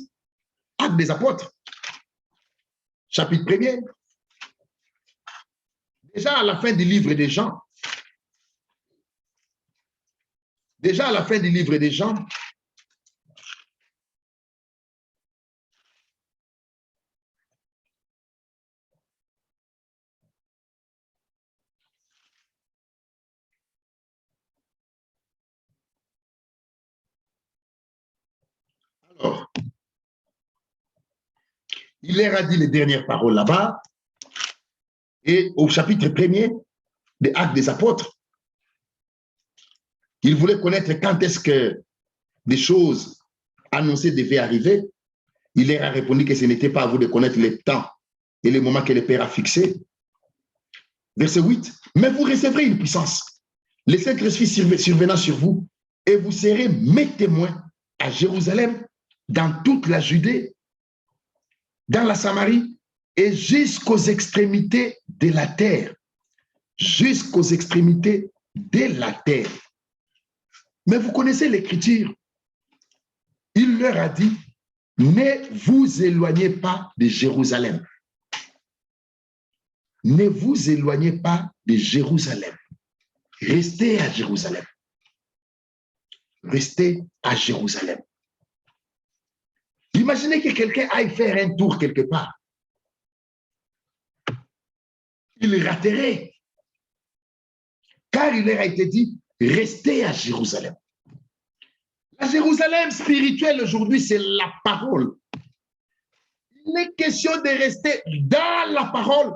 Actes des Apôtres, chapitre 1er. Déjà à la fin du livre des Jean, alors, il leur a dit les dernières paroles là-bas, et au chapitre 1er des Actes des Apôtres, il voulait connaître quand est-ce que des choses annoncées devaient arriver. Il leur a répondu que ce n'était pas à vous de connaître le temps et le moment que le Père a fixé. Verset 8, mais vous recevrez une puissance. Le Saint-Esprit survenant sur vous, et vous serez mes témoins à Jérusalem, dans toute la Judée, dans la Samarie, et jusqu'aux extrémités de la terre. Jusqu'aux extrémités de la terre. Mais vous connaissez l'Écriture. Il leur a dit, ne vous éloignez pas de Jérusalem. Ne vous éloignez pas de Jérusalem. Restez à Jérusalem. Restez à Jérusalem. Imaginez que quelqu'un aille faire un tour quelque part. Il raterait. Car il leur a été dit, restez à Jérusalem. La Jérusalem spirituelle aujourd'hui, c'est la parole. Il est question de rester dans la parole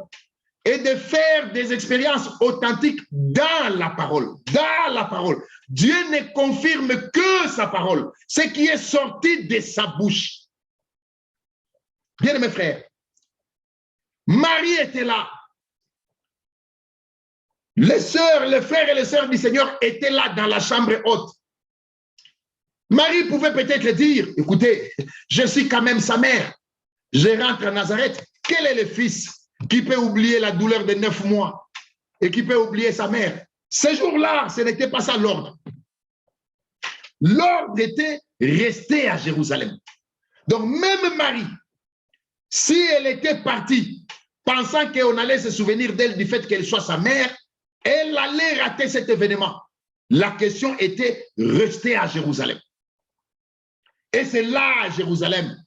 et de faire des expériences authentiques dans la parole. Dans la parole. Dieu ne confirme que sa parole, ce qui est sorti de sa bouche. Bien, mes frères, Marie était là. Les sœurs, les frères et les sœurs du Seigneur étaient là dans la chambre haute. Marie pouvait peut-être dire, écoutez, je suis quand même sa mère. Je rentre à Nazareth. Quel est le fils qui peut oublier la douleur de 9 mois et qui peut oublier sa mère? Ce jour-là, ce n'était pas ça l'ordre. L'ordre était rester à Jérusalem. Donc même Marie, si elle était partie pensant qu'on allait se souvenir d'elle du fait qu'elle soit sa mère, elle allait rater cet événement. La question était rester à Jérusalem. Et c'est là, à Jérusalem,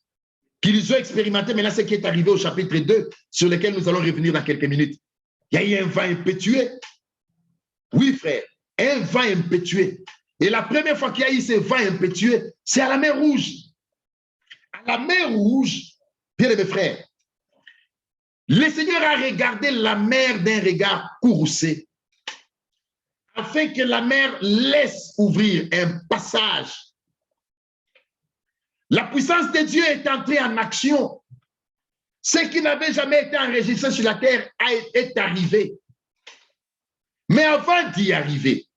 qu'ils ont expérimenté maintenant ce qui est arrivé au chapitre 2, sur lequel nous allons revenir dans quelques minutes. Il y a eu un vent impétueux. Oui, frère, un vent impétueux. Et la première fois qu'il y a eu ce vent impétueux, c'est à la mer Rouge. À la mer Rouge, bien mes frères, le Seigneur a regardé la mer d'un regard courroucé, afin que la mer laisse ouvrir un passage. La puissance de Dieu est entrée en action. Ce qui n'avait jamais été enregistré sur la terre est arrivé. Mais avant d'y arriver,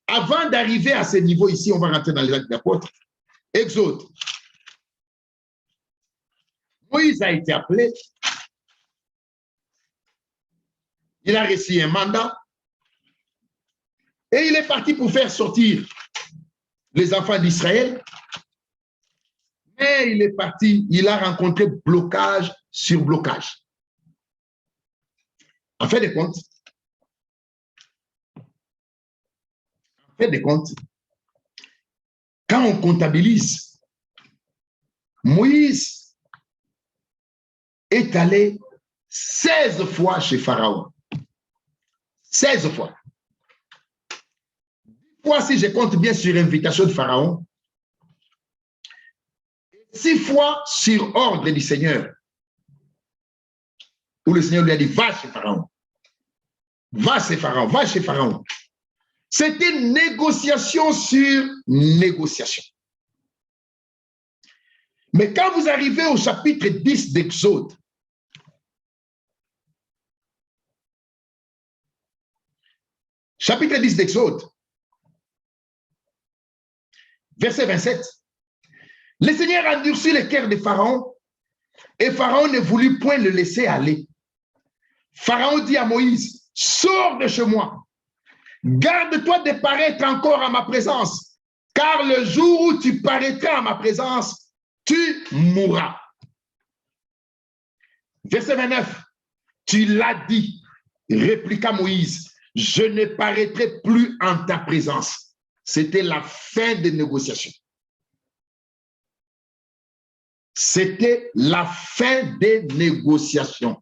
avant d'arriver à ce niveau ici, on va rentrer dans les actes d'apôtres. Exode. Moïse a été appelé. Il a reçu un mandat. Et il est parti pour faire sortir les enfants d'Israël. Mais il est parti, il a rencontré blocage sur blocage. En fin de compte, quand on comptabilise, Moïse est allé 16 fois chez Pharaon. 16 fois. 10 fois, si je compte bien, sur invitation de Pharaon. 6 fois sur ordre du Seigneur. Où le Seigneur lui a dit, va chez Pharaon. Va chez Pharaon, va chez Pharaon. C'était négociation sur négociation. Mais quand vous arrivez au chapitre 10 d'Exode, chapitre 10 d'Exode, verset 27, le Seigneur a endurci le cœur de Pharaon et Pharaon ne voulut point le laisser aller. Pharaon dit à Moïse, sors de chez moi, garde-toi de paraître encore à ma présence, car le jour où tu paraîtras à ma présence, tu mourras. Verset 29, tu l'as dit, répliqua Moïse, je ne paraîtrai plus en ta présence. C'était la fin des négociations. C'était la fin des négociations.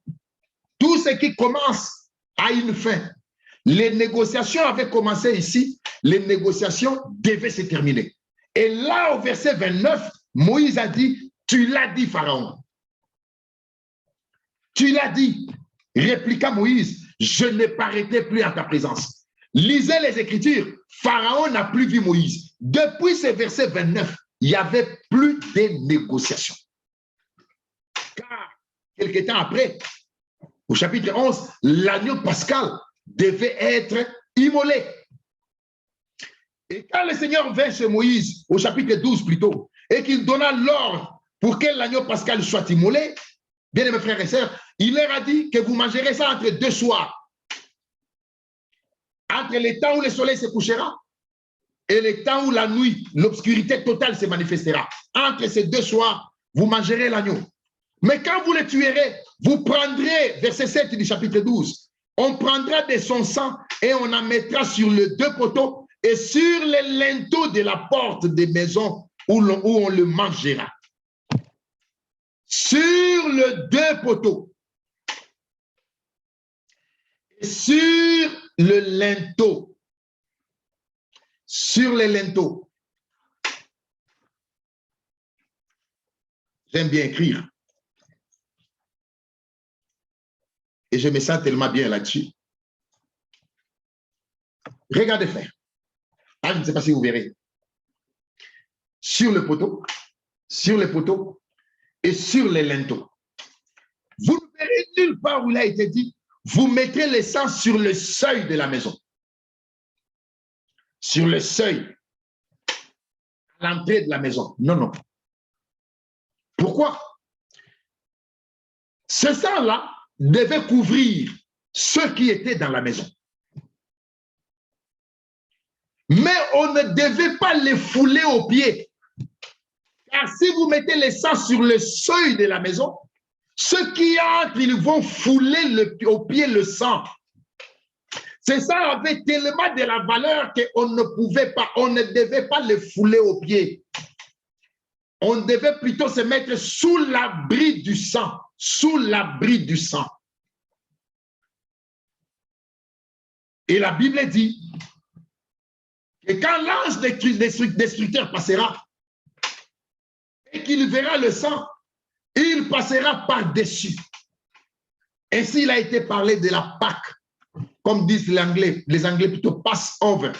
Tout ce qui commence a une fin. Les négociations avaient commencé ici, les négociations devaient se terminer. Et là, au verset 29, Moïse a dit, tu l'as dit, Pharaon. Tu l'as dit, répliqua Moïse, je ne paraîtrai plus en ta présence. Lisez les Écritures, Pharaon n'a plus vu Moïse. Depuis ce verset 29, il n'y avait plus de négociations. Car, quelque temps après, au chapitre 11, l'agneau pascal devait être immolé. Et quand le Seigneur vint chez Moïse, au chapitre 12 plutôt, et qu'il donna l'ordre pour que l'agneau pascal soit immolé, bien mes frères et sœurs, il leur a dit que vous mangerez ça entre 2 soirs. Entre le temps où le soleil se couchera et le temps où la nuit, l'obscurité totale se manifestera. Entre ces 2 soirs, vous mangerez l'agneau. Mais quand vous le tuerez, vous prendrez, verset 7 du chapitre 12, on prendra de son sang et on en mettra sur les 2 poteaux et sur les linteaux de la porte des maisons où on le mangera. Sur le 2 poteaux, et sur le linteau, sur les linteaux. J'aime bien écrire. Et je me sens tellement bien là-dessus. Regardez faire. Ah, je ne sais pas si vous verrez. Sur le poteau, sur les poteaux et sur les linteaux. Vous ne verrez nulle part où il a été dit, vous mettrez l'essence sur le seuil de la maison. Sur le seuil, à l'entrée de la maison. Non, non. Pourquoi? Ce sang-là devait couvrir ceux qui étaient dans la maison. Mais on ne devait pas les fouler aux pieds. Car si vous mettez le sang sur le seuil de la maison, ceux qui entrent, ils vont fouler au pied le sang. C'est ça avait tellement de la valeur qu'on ne pouvait pas, on ne devait pas les fouler aux pieds. On devait plutôt se mettre sous l'abri du sang, sous l'abri du sang. Et la Bible dit que quand l'ange destructeur passera et qu'il verra le sang, il passera par-dessus. Ainsi, il a été parlé de la Pâque, comme disent les Anglais plutôt pass over,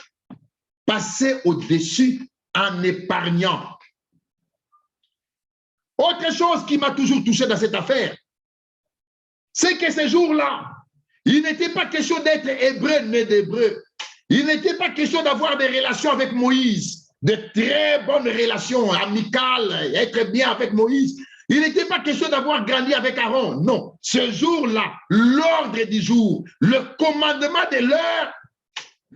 passer au-dessus en épargnant. Autre chose qui m'a toujours touché dans cette affaire, c'est que ces jours-là, il n'était pas question d'être hébreu, mais d'hébreu. Il n'était pas question d'avoir des relations avec Moïse, de très bonnes relations amicales, être bien avec Moïse. Il n'était pas question d'avoir grandi avec Aaron. Non, ce jour-là, l'ordre du jour, le commandement de l'heure,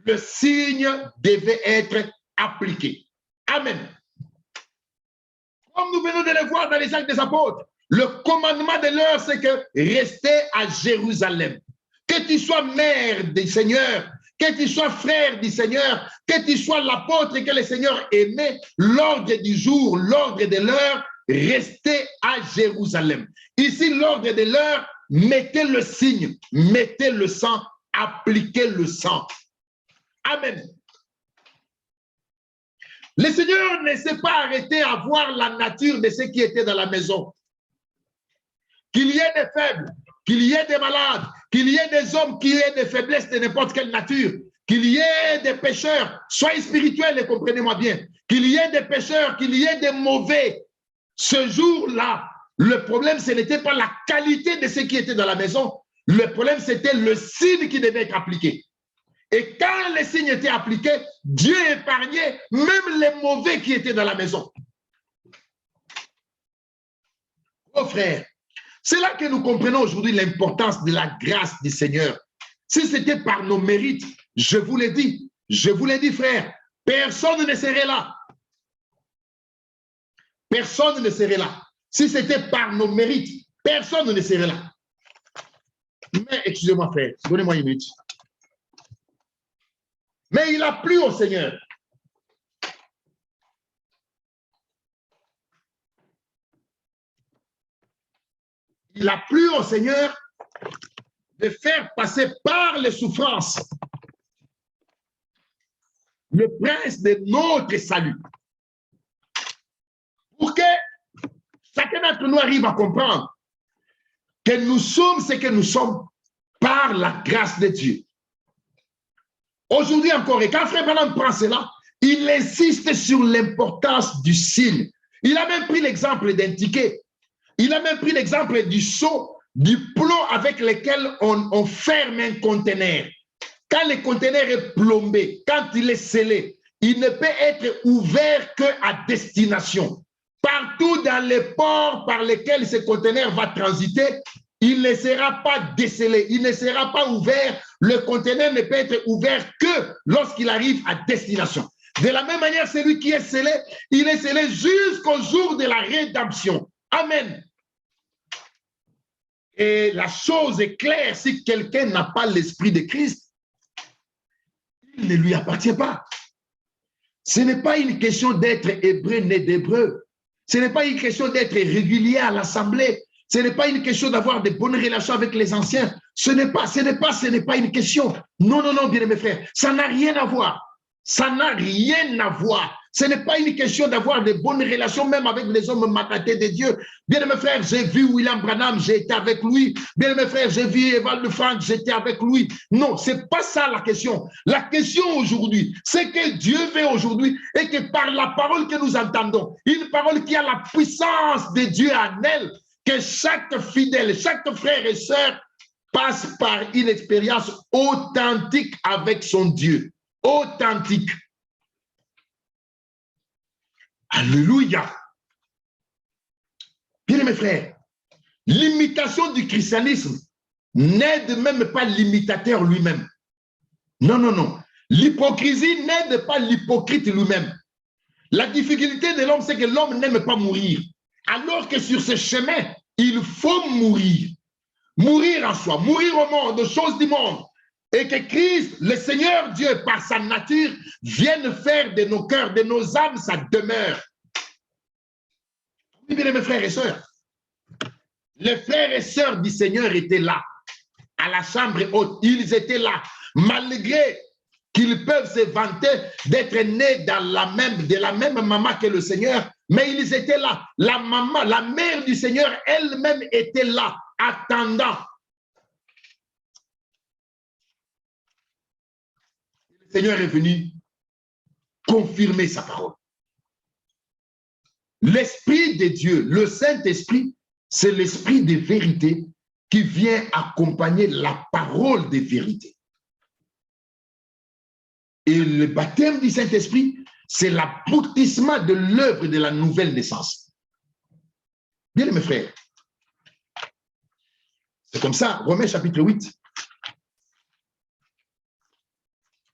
le signe devait être appliqué. Amen. Comme nous venons de le voir dans les Actes des Apôtres, le commandement de l'heure, c'est que restez à Jérusalem. Que tu sois mère du Seigneur, que tu sois frère du Seigneur, que tu sois l'apôtre que le Seigneur aimait, l'ordre du jour, l'ordre de l'heure, restez à Jérusalem. Ici, l'ordre de l'heure, mettez le signe, mettez le sang, appliquez le sang. Amen. Le Seigneur ne s'est pas arrêté à voir la nature de ceux qui étaient dans la maison. Qu'il y ait des faibles, qu'il y ait des malades, qu'il y ait des hommes qui aient des faiblesses de n'importe quelle nature, qu'il y ait des pécheurs, soyez spirituels et comprenez-moi bien, qu'il y ait des pécheurs, qu'il y ait des mauvais. Ce jour-là, le problème, ce n'était pas la qualité de ceux qui étaient dans la maison, le problème, c'était le signe qui devait être appliqué. Et quand les signes étaient appliqués, Dieu épargnait même les mauvais qui étaient dans la maison. Oh frère, c'est là que nous comprenons aujourd'hui l'importance de la grâce du Seigneur. Si c'était par nos mérites, je vous l'ai dit frère, personne ne serait là. Personne ne serait là. Si c'était par nos mérites, personne ne serait là. Mais, excusez-moi frère, donnez-moi une minute. Mais il a plu au Seigneur. Il a plu au Seigneur de faire passer par les souffrances le prince de notre salut. Pour que chacun d'entre nous arrive à comprendre que nous sommes ce que nous sommes par la grâce de Dieu. Aujourd'hui encore, et quand Frère Branham prend cela, il insiste sur l'importance du signe. Il a même pris l'exemple d'un ticket. Il a même pris l'exemple du seau, du plomb avec lequel on ferme un conteneur. Quand le conteneur est plombé, quand il est scellé, il ne peut être ouvert qu'à destination. Partout dans les ports par lesquels ce conteneur va transiter, il ne sera pas décellé, il ne sera pas ouvert. Le conteneur ne peut être ouvert que lorsqu'il arrive à destination. De la même manière, celui qui est scellé, il est scellé jusqu'au jour de la rédemption. Amen. Et la chose est claire, si quelqu'un n'a pas l'esprit de Christ, il ne lui appartient pas. Ce n'est pas une question d'être hébreu né d'hébreu. Ce n'est pas une question d'être régulier à l'assemblée. Ce n'est pas une question d'avoir de bonnes relations avec les anciens. Ce n'est pas une question. Non, non, non, bien mes frères. Ça n'a rien à voir. Ça n'a rien à voir. Ce n'est pas une question d'avoir de bonnes relations même avec les hommes matatés de Dieu. Bien mes frères, j'ai vu William Branham, j'ai été avec lui. Bien mes frères, j'ai vu Evald de Franck, j'étais avec lui. Non, ce n'est pas ça la question. La question aujourd'hui, c'est que Dieu veut aujourd'hui et que par la parole que nous entendons, une parole qui a la puissance de Dieu en elle, que chaque fidèle, chaque frère et sœur passe par une expérience authentique avec son Dieu. Authentique. Alléluia. Bien mes frères, l'imitation du christianisme n'aide même pas l'imitateur lui-même. Non, non, non. L'hypocrisie n'aide pas l'hypocrite lui-même. La difficulté de l'homme, c'est que l'homme n'aime pas mourir. Alors que sur ce chemin, il faut mourir. Mourir en soi, mourir au monde, aux choses du monde. Et que Christ, le Seigneur Dieu, par sa nature, vienne faire de nos cœurs, de nos âmes, sa demeure. Oui, bien mes frères et sœurs, les frères et sœurs du Seigneur étaient là, à la chambre haute. Ils étaient là, malgré qu'ils peuvent se vanter d'être nés de la même maman que le Seigneur, mais ils étaient là. La maman, la mère du Seigneur elle-même était là, attendant. Le Seigneur est venu confirmer sa parole. L'Esprit de Dieu, le Saint-Esprit, c'est l'Esprit de vérité qui vient accompagner la parole de vérité. Et le baptême du Saint-Esprit, c'est l'aboutissement de l'œuvre de la nouvelle naissance. Bien, mes frères, c'est comme ça, Romains chapitre 8.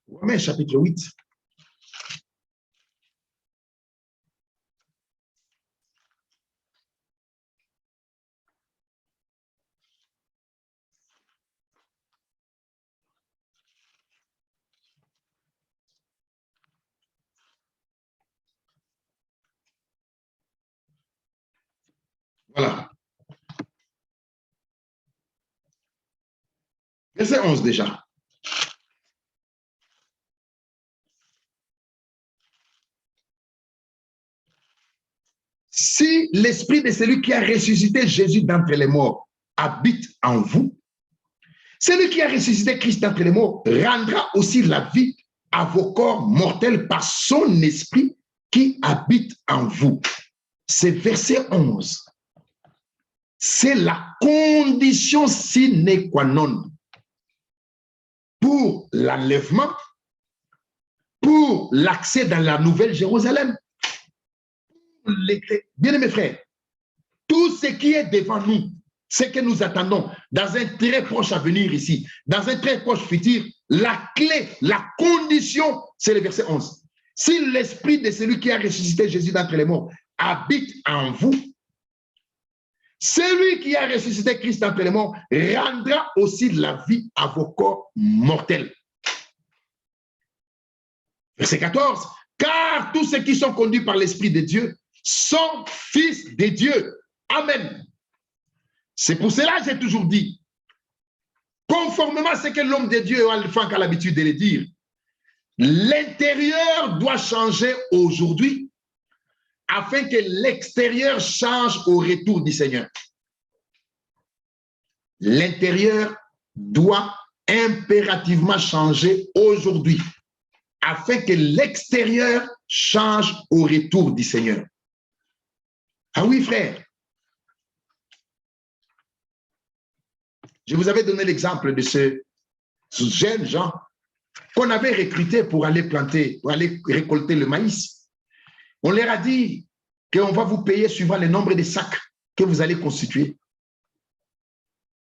Romains chapitre 8. Voilà. Verset 11 déjà. Si l'esprit de celui qui a ressuscité Jésus d'entre les morts habite en vous, celui qui a ressuscité Christ d'entre les morts rendra aussi la vie à vos corps mortels par son esprit qui habite en vous. C'est verset 11. C'est la condition sine qua non pour l'enlèvement, pour l'accès dans la Nouvelle Jérusalem. Bien mes frères, tout ce qui est devant nous, ce que nous attendons dans un très proche avenir ici, dans un très proche futur, la clé, la condition, c'est le verset 11. Si l'esprit de celui qui a ressuscité Jésus d'entre les morts habite en vous, celui qui a ressuscité Christ d'entre les morts rendra aussi la vie à vos corps mortels. Verset 14. Car tous ceux qui sont conduits par l'Esprit de Dieu sont fils de Dieu. Amen. C'est pour cela que j'ai toujours dit, conformément à ce que l'homme de Dieu, Franck, a l'habitude de le dire, l'intérieur doit changer aujourd'hui afin que l'extérieur change au retour du Seigneur. L'intérieur doit impérativement changer aujourd'hui afin que l'extérieur change au retour du Seigneur. Ah oui, frère. Je vous avais donné l'exemple de ce jeune Jean qu'on avait recruté pour aller planter, pour aller récolter le maïs. On leur a dit qu'on va vous payer suivant le nombre de sacs que vous allez constituer.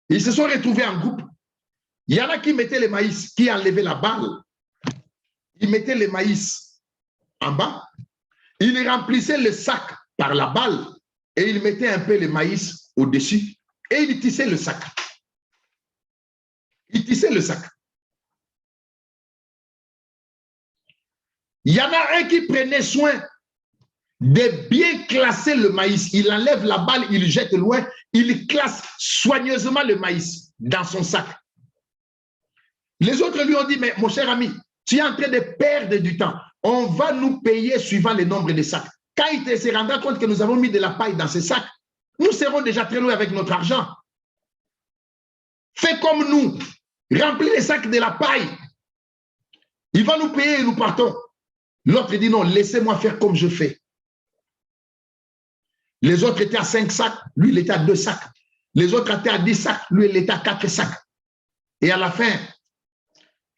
Ils se sont retrouvés en groupe. Il y en a qui mettaient le maïs, qui enlevaient la balle. Ils mettaient le maïs en bas. Ils remplissaient le sac par la balle et ils mettaient un peu le maïs au-dessus et ils tissaient le sac. Ils tissaient le sac. Il y en a un qui prenait soin de bien classer le maïs. Il enlève la balle, il jette loin, il classe soigneusement le maïs dans son sac. Les autres lui ont dit, mais mon cher ami, tu es en train de perdre du temps. On va nous payer suivant le nombre de sacs. Quand il se rendra compte que nous avons mis de la paille dans ces sacs, nous serons déjà très loin avec notre argent. Fais comme nous, remplis les sacs de la paille. Il va nous payer et nous partons. L'autre dit non, laissez-moi faire comme je fais. Les autres étaient à 5 sacs, lui il était à 2 sacs. Les autres étaient à 10 sacs, lui il était à 4 sacs. Et à la fin,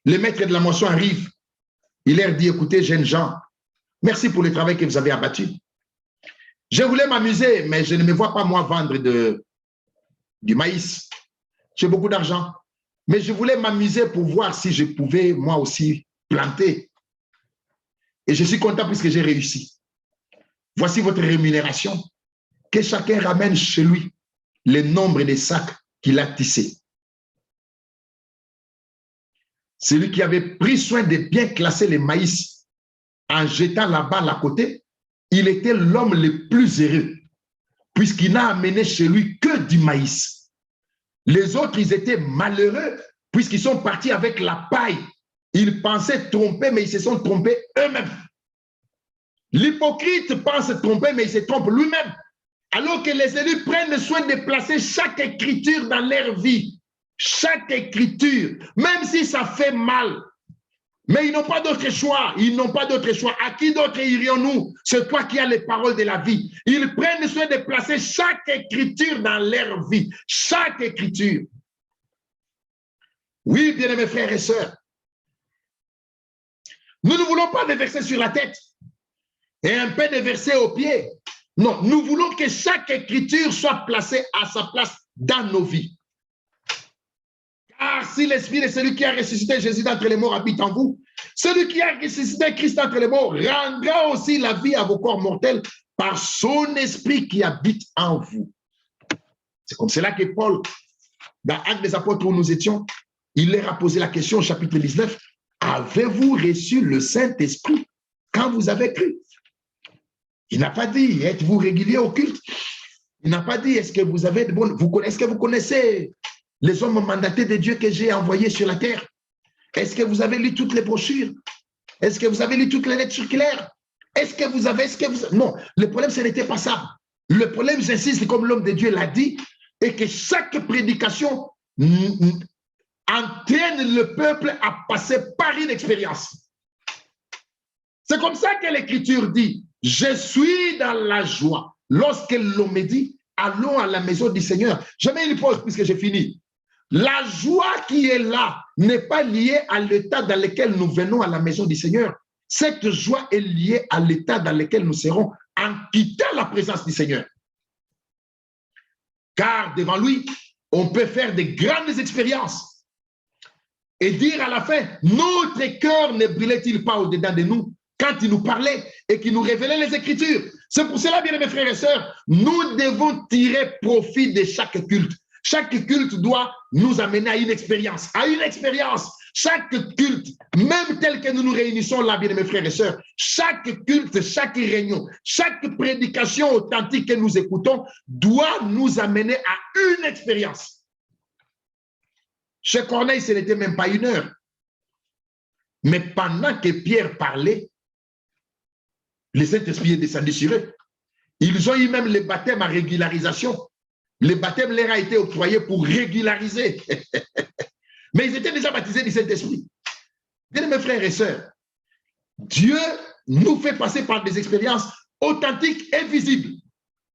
le maître de la moisson arrive. Il leur dit, écoutez, jeunes gens, merci pour le travail que vous avez abattu. Je voulais m'amuser, mais je ne me vois pas, moi, vendre du maïs. J'ai beaucoup d'argent. Mais je voulais m'amuser pour voir si je pouvais, moi aussi, planter. Et je suis content puisque j'ai réussi. Voici votre rémunération. Que chacun ramène chez lui le nombre de sacs qu'il a tissés. Celui qui avait pris soin de bien classer les maïs en jetant la balle à côté, il était l'homme le plus heureux, puisqu'il n'a amené chez lui que du maïs. Les autres, ils étaient malheureux, puisqu'ils sont partis avec la paille. Ils pensaient tromper, mais ils se sont trompés eux-mêmes. L'hypocrite pense tromper, mais il se trompe lui-même. Alors que les élus prennent soin de placer chaque écriture dans leur vie. Chaque écriture, même si ça fait mal. Mais ils n'ont pas d'autre choix. Ils n'ont pas d'autre choix. À qui d'autre irions-nous? C'est toi qui as les paroles de la vie. Ils prennent soin de placer chaque écriture dans leur vie. Chaque écriture. Oui, bien-aimés frères et sœurs. Nous ne voulons pas des versets sur la tête et un peu de versets aux pieds. Non, nous voulons que chaque écriture soit placée à sa place dans nos vies. Car si l'esprit de celui qui a ressuscité Jésus d'entre les morts habite en vous, celui qui a ressuscité Christ d'entre les morts rendra aussi la vie à vos corps mortels par son esprit qui habite en vous. C'est comme cela que Paul, dans Actes des Apôtres où nous étions, il leur a posé la question au chapitre 19, avez-vous reçu le Saint-Esprit quand vous avez cru? Il n'a pas dit, êtes-vous régulier au culte? Il n'a pas dit, est-ce que vous avez de bonnes... Est-ce que vous connaissez les hommes mandatés de Dieu que j'ai envoyés sur la terre? Est-ce que vous avez lu toutes les brochures? Est-ce que vous avez lu toutes les lettres circulaires? Est-ce que vous avez... Non, le problème, ce n'était pas ça. Le problème, j'insiste, comme l'homme de Dieu l'a dit, est que chaque prédication entraîne le peuple à passer par une expérience. C'est comme ça que l'Écriture dit, je suis dans la joie. Lorsque l'homme me dit, allons à la maison du Seigneur. Je mets une pause puisque j'ai fini. La joie qui est là n'est pas liée à l'état dans lequel nous venons à la maison du Seigneur. Cette joie est liée à l'état dans lequel nous serons en quittant la présence du Seigneur. Car devant lui, on peut faire de grandes expériences et dire à la fin, notre cœur ne brûlait-il pas au-dedans de nous quand il nous parlait et qu'il nous révélait les Écritures. C'est pour cela, bien mes frères et sœurs, nous devons tirer profit de chaque culte. Chaque culte doit nous amener à une expérience. À une expérience. Chaque culte, même tel que nous nous réunissons là, bien mes frères et sœurs, chaque culte, chaque réunion, chaque prédication authentique que nous écoutons doit nous amener à une expérience. Chez Corneille, ce n'était même pas 1 heure. Mais pendant que Pierre parlait, le Saint-Esprit est descendu sur eux. Ils ont eu même le baptême à régularisation. Le baptême leur a été octroyé pour régulariser. Mais ils étaient déjà baptisés du Saint-Esprit. Bien mes frères et sœurs, Dieu nous fait passer par des expériences authentiques et visibles,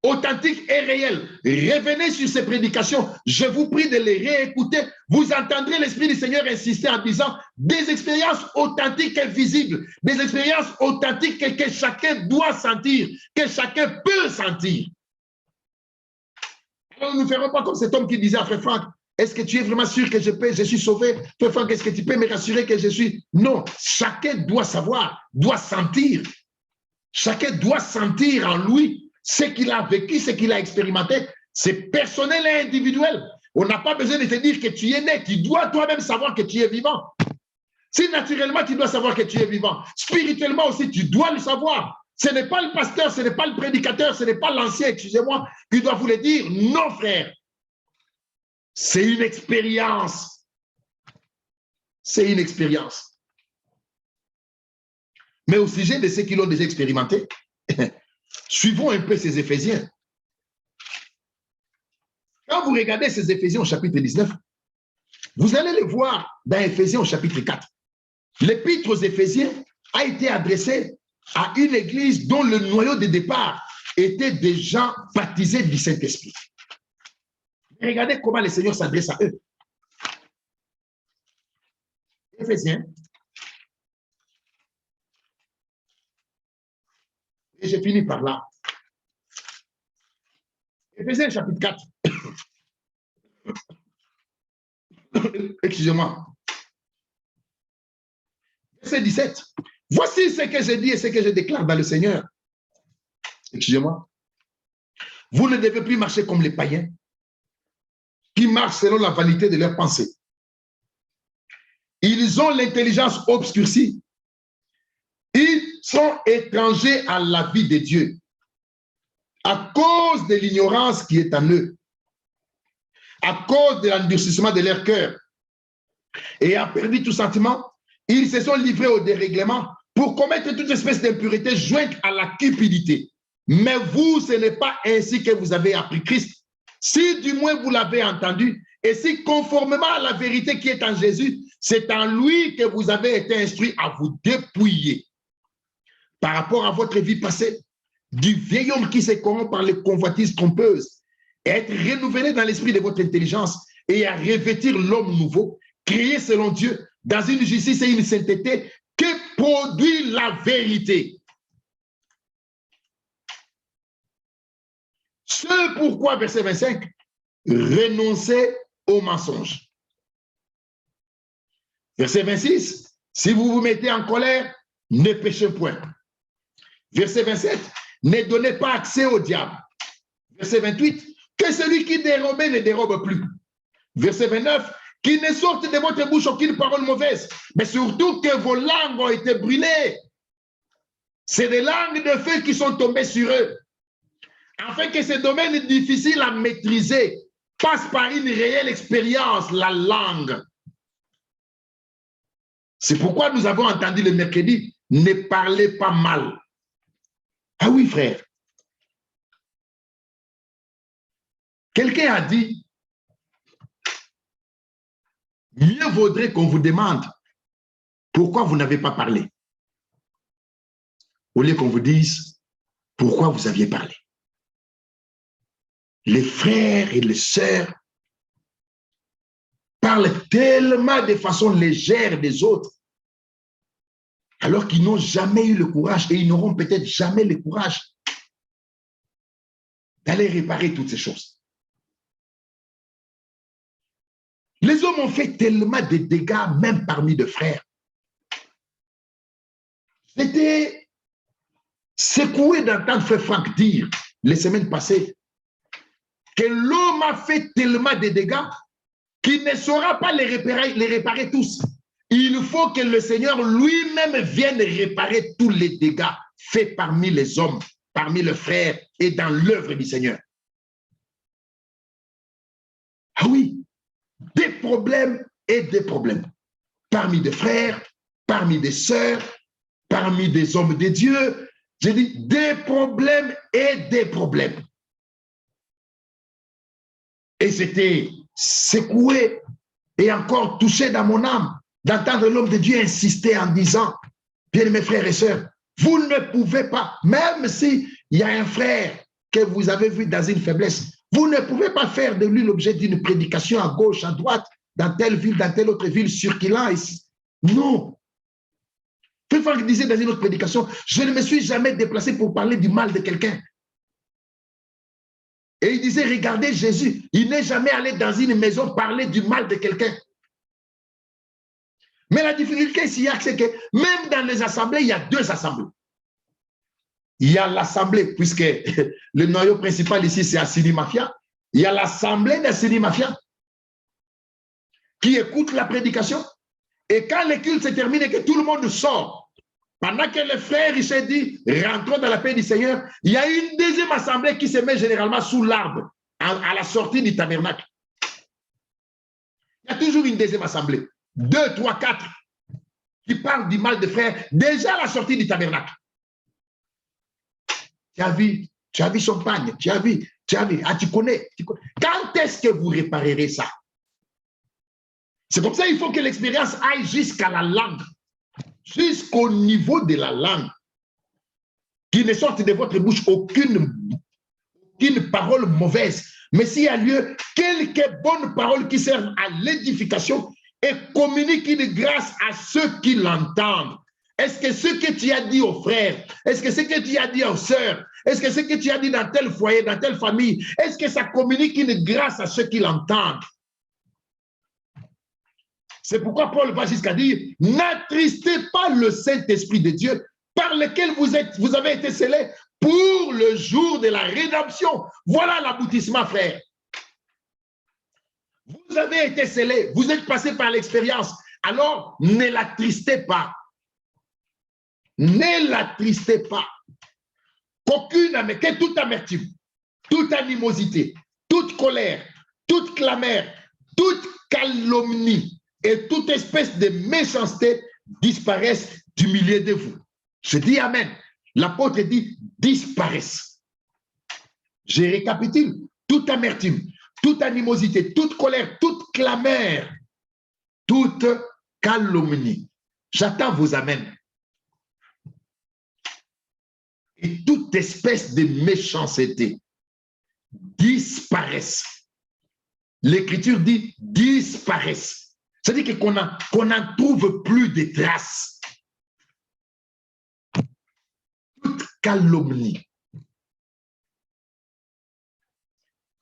authentiques et réelles. Revenez sur ces prédications. Je vous prie de les réécouter. Vous entendrez l'Esprit du Seigneur insister en disant des expériences authentiques et visibles, des expériences authentiques que chacun doit sentir, que chacun peut sentir. Alors, nous ne ferons pas comme cet homme qui disait à Frère Franck, est-ce que tu es vraiment sûr que je suis sauvé? Frère Franck, est-ce que tu peux me rassurer que je suis... Non, chacun doit savoir, doit sentir. Chacun doit sentir en lui ce qu'il a vécu, ce qu'il a expérimenté. C'est personnel et individuel. On n'a pas besoin de te dire que tu es né. Tu dois toi-même savoir que tu es vivant. Si naturellement tu dois savoir que tu es vivant, spirituellement aussi tu dois le savoir. Ce n'est pas le pasteur, ce n'est pas le prédicateur, ce n'est pas l'ancien, excusez-moi, qui doit vous le dire. Non, frère. C'est une expérience. C'est une expérience. Mais au sujet de ceux qui l'ont déjà expérimenté, suivons un peu ces Éphésiens. Quand vous regardez ces Éphésiens au chapitre 19, vous allez les voir dans Éphésiens au chapitre 4. L'épître aux Éphésiens a été adressée à une église dont le noyau de départ était des gens baptisés du Saint-Esprit. Regardez comment le Seigneur s'adresse à eux. Éphésiens. Et j'ai fini par là. Éphésiens chapitre 4. Excusez-moi. Verset 17. Voici ce que je dis et ce que je déclare dans le Seigneur. Excusez-moi. Vous ne devez plus marcher comme les païens qui marchent selon la vanité de leurs pensées. Ils ont l'intelligence obscurcie. Ils sont étrangers à la vie de Dieu à cause de l'ignorance qui est en eux, à cause de l'endurcissement de leur cœur. Et ayant perdu tout sentiment, ils se sont livrés au dérèglement pour commettre toute espèce d'impureté jointe à la cupidité. Mais vous, ce n'est pas ainsi que vous avez appris Christ. Si du moins vous l'avez entendu, et si conformément à la vérité qui est en Jésus, c'est en lui que vous avez été instruits à vous dépouiller par rapport à votre vie passée, du vieil homme qui se corrompt par les convoitises trompeuses, et être renouvelé dans l'esprit de votre intelligence, et à revêtir l'homme nouveau, créé selon Dieu, dans une justice et une sainteté, que produit la vérité. Ce pourquoi, verset 25, renoncez au mensonge. Verset 26, si vous vous mettez en colère, ne péchez point. Verset 27, ne donnez pas accès au diable. Verset 28, que celui qui dérobe ne dérobe plus. Verset 29, qu'il ne sorte de votre bouche aucune parole mauvaise, mais surtout que vos langues ont été brûlées. C'est des langues de feu qui sont tombées sur eux. Afin que ce domaine difficile à maîtriser passe par une réelle expérience, la langue. C'est pourquoi nous avons entendu le mercredi, ne parlez pas mal. Ah oui, frère. Quelqu'un a dit, mieux vaudrait qu'on vous demande pourquoi vous n'avez pas parlé, au lieu qu'on vous dise pourquoi vous aviez parlé. Les frères et les sœurs parlent tellement de façon légère des autres, alors qu'ils n'ont jamais eu le courage et ils n'auront peut-être jamais le courage d'aller réparer toutes ces choses. Les hommes ont fait tellement de dégâts, même parmi de frères. J'étais secoué d'entendre Frère Franck dire, les semaines passées, que l'homme a fait tellement de dégâts qu'il ne saura pas les réparer tous. Il faut que le Seigneur lui-même vienne réparer tous les dégâts faits parmi les hommes, parmi les frères et dans l'œuvre du Seigneur. Ah oui, des problèmes et des problèmes. Parmi des frères, parmi des sœurs, parmi des hommes de Dieu. J'ai dit des problèmes et des problèmes. Et j'étais secoué et encore touché dans mon âme d'entendre l'homme de Dieu insister en disant, bien mes frères et sœurs, vous ne pouvez pas, même s'il y a un frère que vous avez vu dans une faiblesse, vous ne pouvez pas faire de lui l'objet d'une prédication à gauche, à droite, dans telle ville, dans telle autre ville, circulant ici. Non. Frère Franck disait dans une autre prédication, je ne me suis jamais déplacé pour parler du mal de quelqu'un. Et il disait, regardez Jésus, il n'est jamais allé dans une maison parler du mal de quelqu'un. Mais la difficulté ici, c'est que même dans les assemblées, il y a deux assemblées. Il y a l'assemblée, puisque le noyau principal ici, c'est Assini Mafia. Il y a l'assemblée d'Assini Mafia qui écoute la prédication. Et quand le culte s'est terminé, que tout le monde sort, pendant que les frères, il s'est dit, rentrons dans la paix du Seigneur, il y a une deuxième assemblée qui se met généralement sous l'arbre, à la sortie du tabernacle. Il y a toujours une deuxième assemblée. 2, 3, 4 qui parlent du mal des frères, déjà à la sortie du tabernacle. Tu as vu son pagne, tu as vu, ah, tu connais. Quand est-ce que vous réparerez ça? C'est comme ça, il faut que l'expérience aille jusqu'à la langue, jusqu'au niveau de la langue, qu'il ne sorte de votre bouche aucune parole mauvaise, mais s'il y a lieu, quelques bonnes paroles qui servent à l'édification et communiquent une grâce à ceux qui l'entendent. Est-ce que ce que tu as dit aux frères, est-ce que ce que tu as dit aux sœurs, est-ce que ce que tu as dit dans tel foyer, dans telle famille, est-ce que ça communique une grâce à ceux qui l'entendent? C'est pourquoi Paul va jusqu'à dire, n'attristez pas le Saint-Esprit de Dieu par lequel vous avez été scellés pour le jour de la rédemption. Voilà l'aboutissement, frère. Vous avez été scellés, vous êtes passé par l'expérience, alors ne l'attristez pas. Ne l'attristez pas. Que toute amertume, toute animosité, toute colère, toute clameur, toute calomnie et toute espèce de méchanceté disparaissent du milieu de vous. Je dis amen. L'apôtre dit disparaissent. Je récapitule. Toute amertume, toute animosité, toute colère, toute clameur, toute calomnie. J'attends vos amens. Et toute espèce de méchanceté disparaissent. L'Écriture dit disparaissent. C'est-à-dire qu'on n'en trouve plus de traces. Toute calomnie.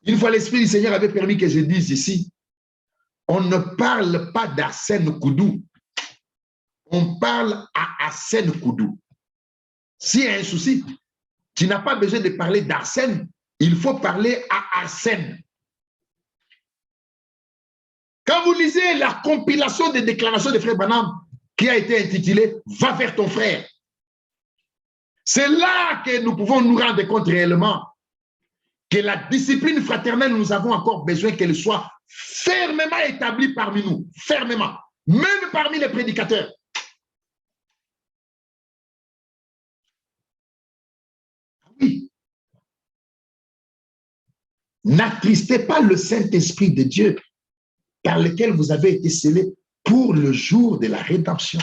Une fois l'Esprit du Seigneur avait permis que je dise ici, on ne parle pas d'Arsène Koudou, on parle à Arsène Koudou. S'il y a un souci, tu n'as pas besoin de parler d'Arsène, il faut parler à Arsène. Quand vous lisez la compilation des déclarations de Frère Branham qui a été intitulée « Va vers ton frère », c'est là que nous pouvons nous rendre compte réellement que la discipline fraternelle, nous avons encore besoin qu'elle soit fermement établie parmi nous, fermement, même parmi les prédicateurs. Oui. N'attristez pas le Saint-Esprit de Dieu par lequel vous avez été scellés pour le jour de la rédemption.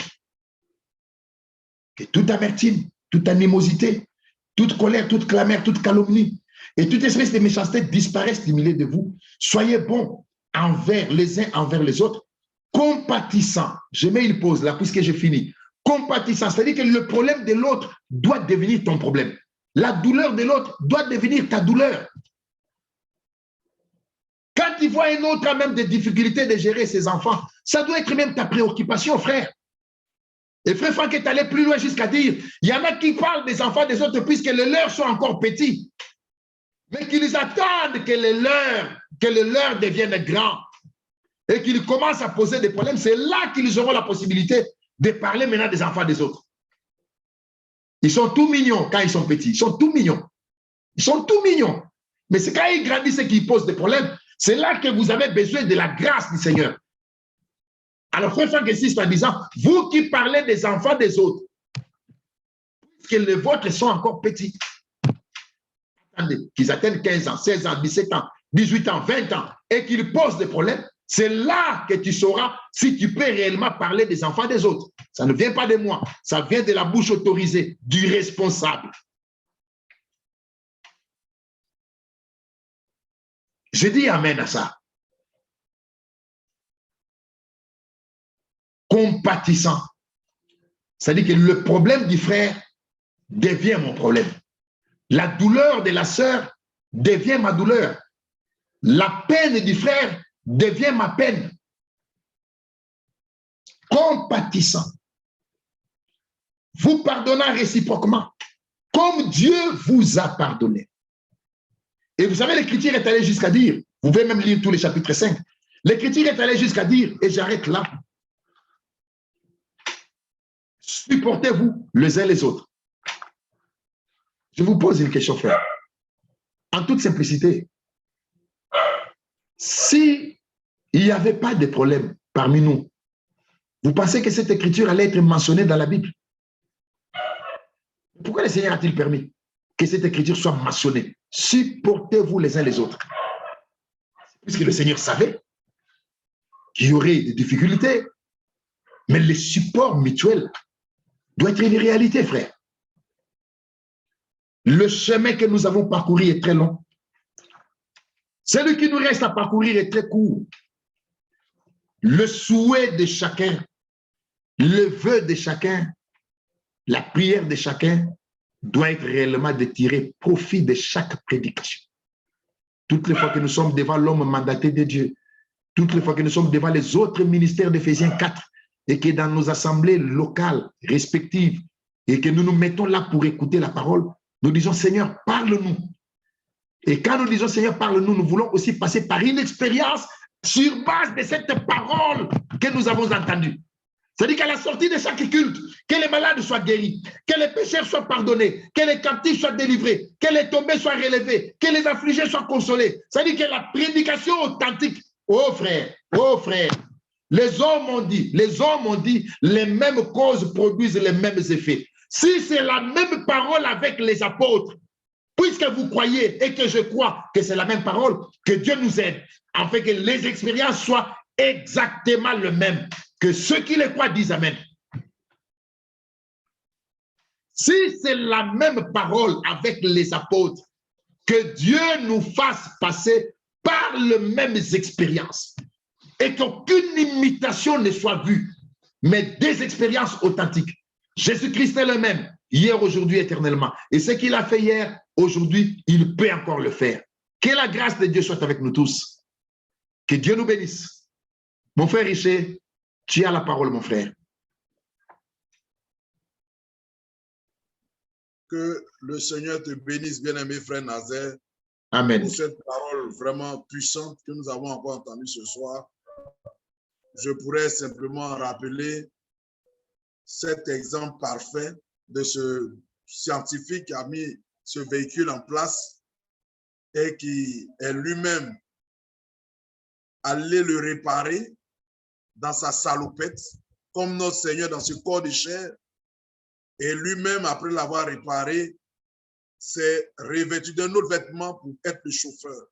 Que toute amertume, toute animosité, toute colère, toute clameur, toute calomnie et toute espèce de méchanceté disparaissent du milieu de vous. Soyez bons envers les uns envers les autres, compatissants. Je mets une pause là puisque j'ai fini. Compatissant, c'est-à-dire que le problème de l'autre doit devenir ton problème. La douleur de l'autre doit devenir ta douleur. Quand tu vois un autre a même des difficultés de gérer ses enfants, ça doit être même ta préoccupation, frère. Et frère Franck est allé plus loin jusqu'à dire, il y en a qui parlent des enfants des autres puisque les leurs sont encore petits, mais qu'ils attendent que les leurs deviennent grands et qu'ils commencent à poser des problèmes. C'est là qu'ils auront la possibilité de parler maintenant des enfants des autres. Ils sont tout mignons quand ils sont petits. Ils sont tout mignons. Ils sont tout mignons. Mais c'est quand ils grandissent et qu'ils posent des problèmes, c'est là que vous avez besoin de la grâce du Seigneur. Alors, frère Franck insiste en disant, vous qui parlez des enfants des autres, que les vôtres sont encore petits, attendez, qu'ils atteignent 15 ans, 16 ans, 17 ans, 18 ans, 20 ans, et qu'ils posent des problèmes, c'est là que tu sauras si tu peux réellement parler des enfants des autres. Ça ne vient pas de moi, ça vient de la bouche autorisée, du responsable. Je dis amen à ça. Compatissant. C'est-à-dire que le problème du frère devient mon problème. La douleur de la sœur devient ma douleur. La peine du frère devient ma peine. Compatissant. Vous pardonnant réciproquement, comme Dieu vous a pardonné. Et vous savez, l'Écriture est allée jusqu'à dire, vous pouvez même lire tous les chapitres 5, l'Écriture est allée jusqu'à dire, et j'arrête là, supportez-vous les uns les autres. Je vous pose une question, frère. En toute simplicité, si il n'y avait pas de problème parmi nous, vous pensez que cette écriture allait être mentionnée dans la Bible? Pourquoi le Seigneur a-t-il permis que cette écriture soit mentionnée? Supportez-vous les uns les autres. Puisque le Seigneur savait qu'il y aurait des difficultés, mais le support mutuel doit être une réalité, frère. Le chemin que nous avons parcouru est très long. Celui qui nous reste à parcourir est très court. Le souhait de chacun, le vœu de chacun, la prière de chacun doit être réellement de tirer profit de chaque prédication. Toutes les fois que nous sommes devant l'homme mandaté de Dieu, toutes les fois que nous sommes devant les autres ministères d'Éphésiens 4 et que dans nos assemblées locales respectives et que nous nous mettons là pour écouter la parole, nous disons, Seigneur, parle-nous. Et quand nous disons, Seigneur, parle-nous, nous voulons aussi passer par une expérience sur base de cette parole que nous avons entendue. C'est-à-dire qu'à la sortie de chaque culte, que les malades soient guéris, que les pécheurs soient pardonnés, que les captifs soient délivrés, que les tombés soient relevés, que les affligés soient consolés. C'est-à-dire que la prédication authentique, oh frère, les hommes ont dit, les mêmes causes produisent les mêmes effets. Si c'est la même parole avec les apôtres, puisque vous croyez et que je crois que c'est la même parole, que Dieu nous aide, afin que les expériences soient exactement les mêmes. Que ceux qui les croient disent Amen. Si c'est la même parole avec les apôtres, que Dieu nous fasse passer par les mêmes expériences et qu'aucune imitation ne soit vue, mais des expériences authentiques. Jésus-Christ est le même, hier, aujourd'hui, éternellement. Et ce qu'il a fait hier, aujourd'hui, il peut encore le faire. Que la grâce de Dieu soit avec nous tous. Que Dieu nous bénisse. Mon frère Richer, tu as la parole, mon frère. Que le Seigneur te bénisse, bien-aimé frère Nazaire, Amen. pour cette parole vraiment puissante que nous avons encore entendue ce soir. Je pourrais simplement rappeler cet exemple parfait de ce scientifique qui a mis ce véhicule en place et qui est lui-même allé le réparer dans sa salopette, comme notre Seigneur dans ce corps de chair. Et lui-même, après l'avoir réparé, s'est revêtu d'un autre vêtement pour être le chauffeur.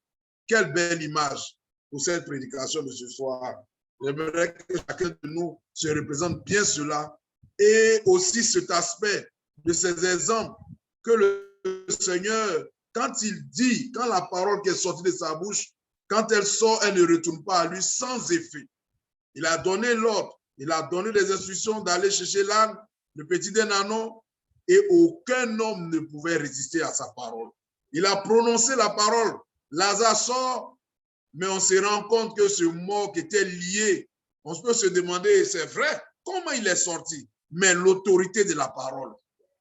Quelle belle image pour cette prédication de ce soir. J'aimerais que chacun de nous se représente bien cela et aussi cet aspect de ces exemples que le Seigneur, quand il dit, quand la parole qui est sortie de sa bouche, quand elle sort, elle ne retourne pas à lui sans effet. Il a donné l'ordre, il a donné des instructions d'aller chercher l'âne, le petit Dénanon, et aucun homme ne pouvait résister à sa parole. Il a prononcé la parole, Lazare sort, mais on se rend compte que ce mort qui était lié, on peut se demander, c'est vrai, comment il est sorti? Mais l'autorité de la parole.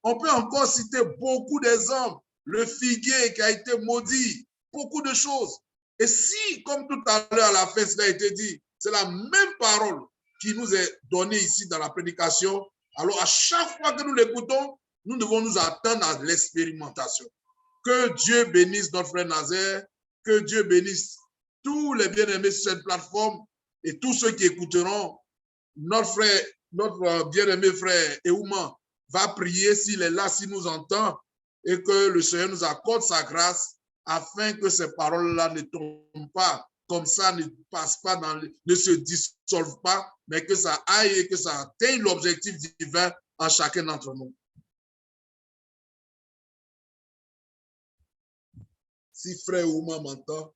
On peut encore citer beaucoup d'exemples, le figuier qui a été maudit, beaucoup de choses. Et si, comme tout à l'heure à la fin, cela a été dit, c'est la même parole qui nous est donnée ici dans la prédication, alors à chaque fois que nous l'écoutons, nous devons nous attendre à l'expérimentation. Que Dieu bénisse notre frère Nazaire, que Dieu bénisse tous les bien-aimés sur cette plateforme et tous ceux qui écouteront. Notre bien-aimé frère Eouman va prier s'il est là, s'il nous entend, et que le Seigneur nous accorde sa grâce afin que ces paroles-là ne tombent pas comme ça, ne passent pas, ne se dissolvent pas, mais que ça aille et que ça atteigne l'objectif divin en chacun d'entre nous. Si frère Ouma m'entend,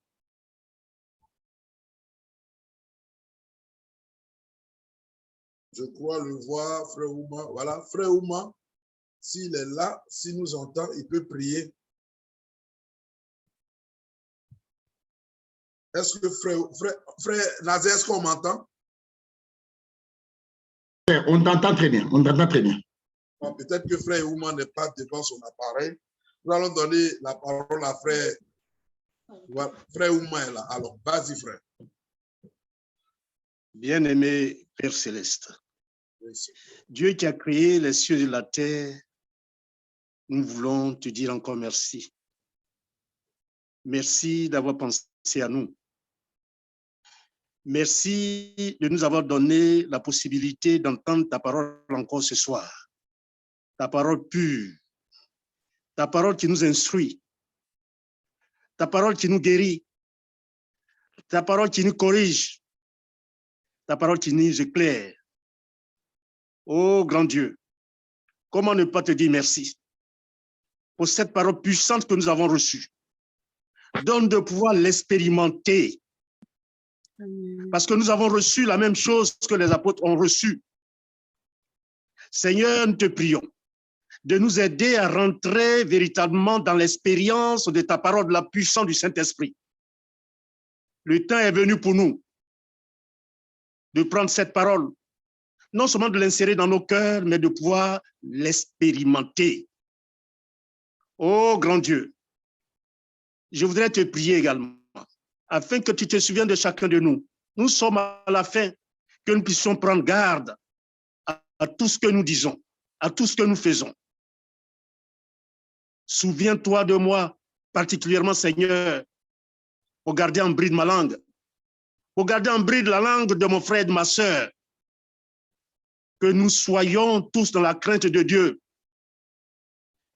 je crois le voir, frère Ouma. Voilà, frère Ouma, s'il est là, s'il nous entend, il peut prier. Est-ce que frère Nazaire, est-ce qu'on m'entend? On t'entend très bien, on t'entend très bien. Bon, peut-être que frère Ouma n'est pas devant son appareil. Nous allons donner la parole à frère. Frère Ouma est là. Alors, vas-y, frère. Bien-aimé Père Céleste, Oui. Dieu qui a créé les cieux et la terre, nous voulons te dire encore merci. Merci d'avoir pensé à nous. Merci de nous avoir donné la possibilité d'entendre ta parole encore ce soir. Ta parole pure, ta parole qui nous instruit, ta parole qui nous guérit, ta parole qui nous corrige, ta parole qui nous éclaire. Oh grand Dieu, comment ne pas te dire merci pour cette parole puissante que nous avons reçue. Donne de pouvoir l'expérimenter. Parce que nous avons reçu la même chose que les apôtres ont reçu. Seigneur, nous te prions de nous aider à rentrer véritablement dans l'expérience de ta parole, de la puissance du Saint-Esprit. Le temps est venu pour nous de prendre cette parole, non seulement de l'insérer dans nos cœurs, mais de pouvoir l'expérimenter. Oh grand Dieu, je voudrais te prier également, afin que tu te souviennes de chacun de nous. Nous sommes à la fin, que nous puissions prendre garde à tout ce que nous disons, à tout ce que nous faisons. Souviens-toi de moi, particulièrement, Seigneur, pour garder en bride ma langue, pour garder en bride la langue de mon frère et de ma sœur, que nous soyons tous dans la crainte de Dieu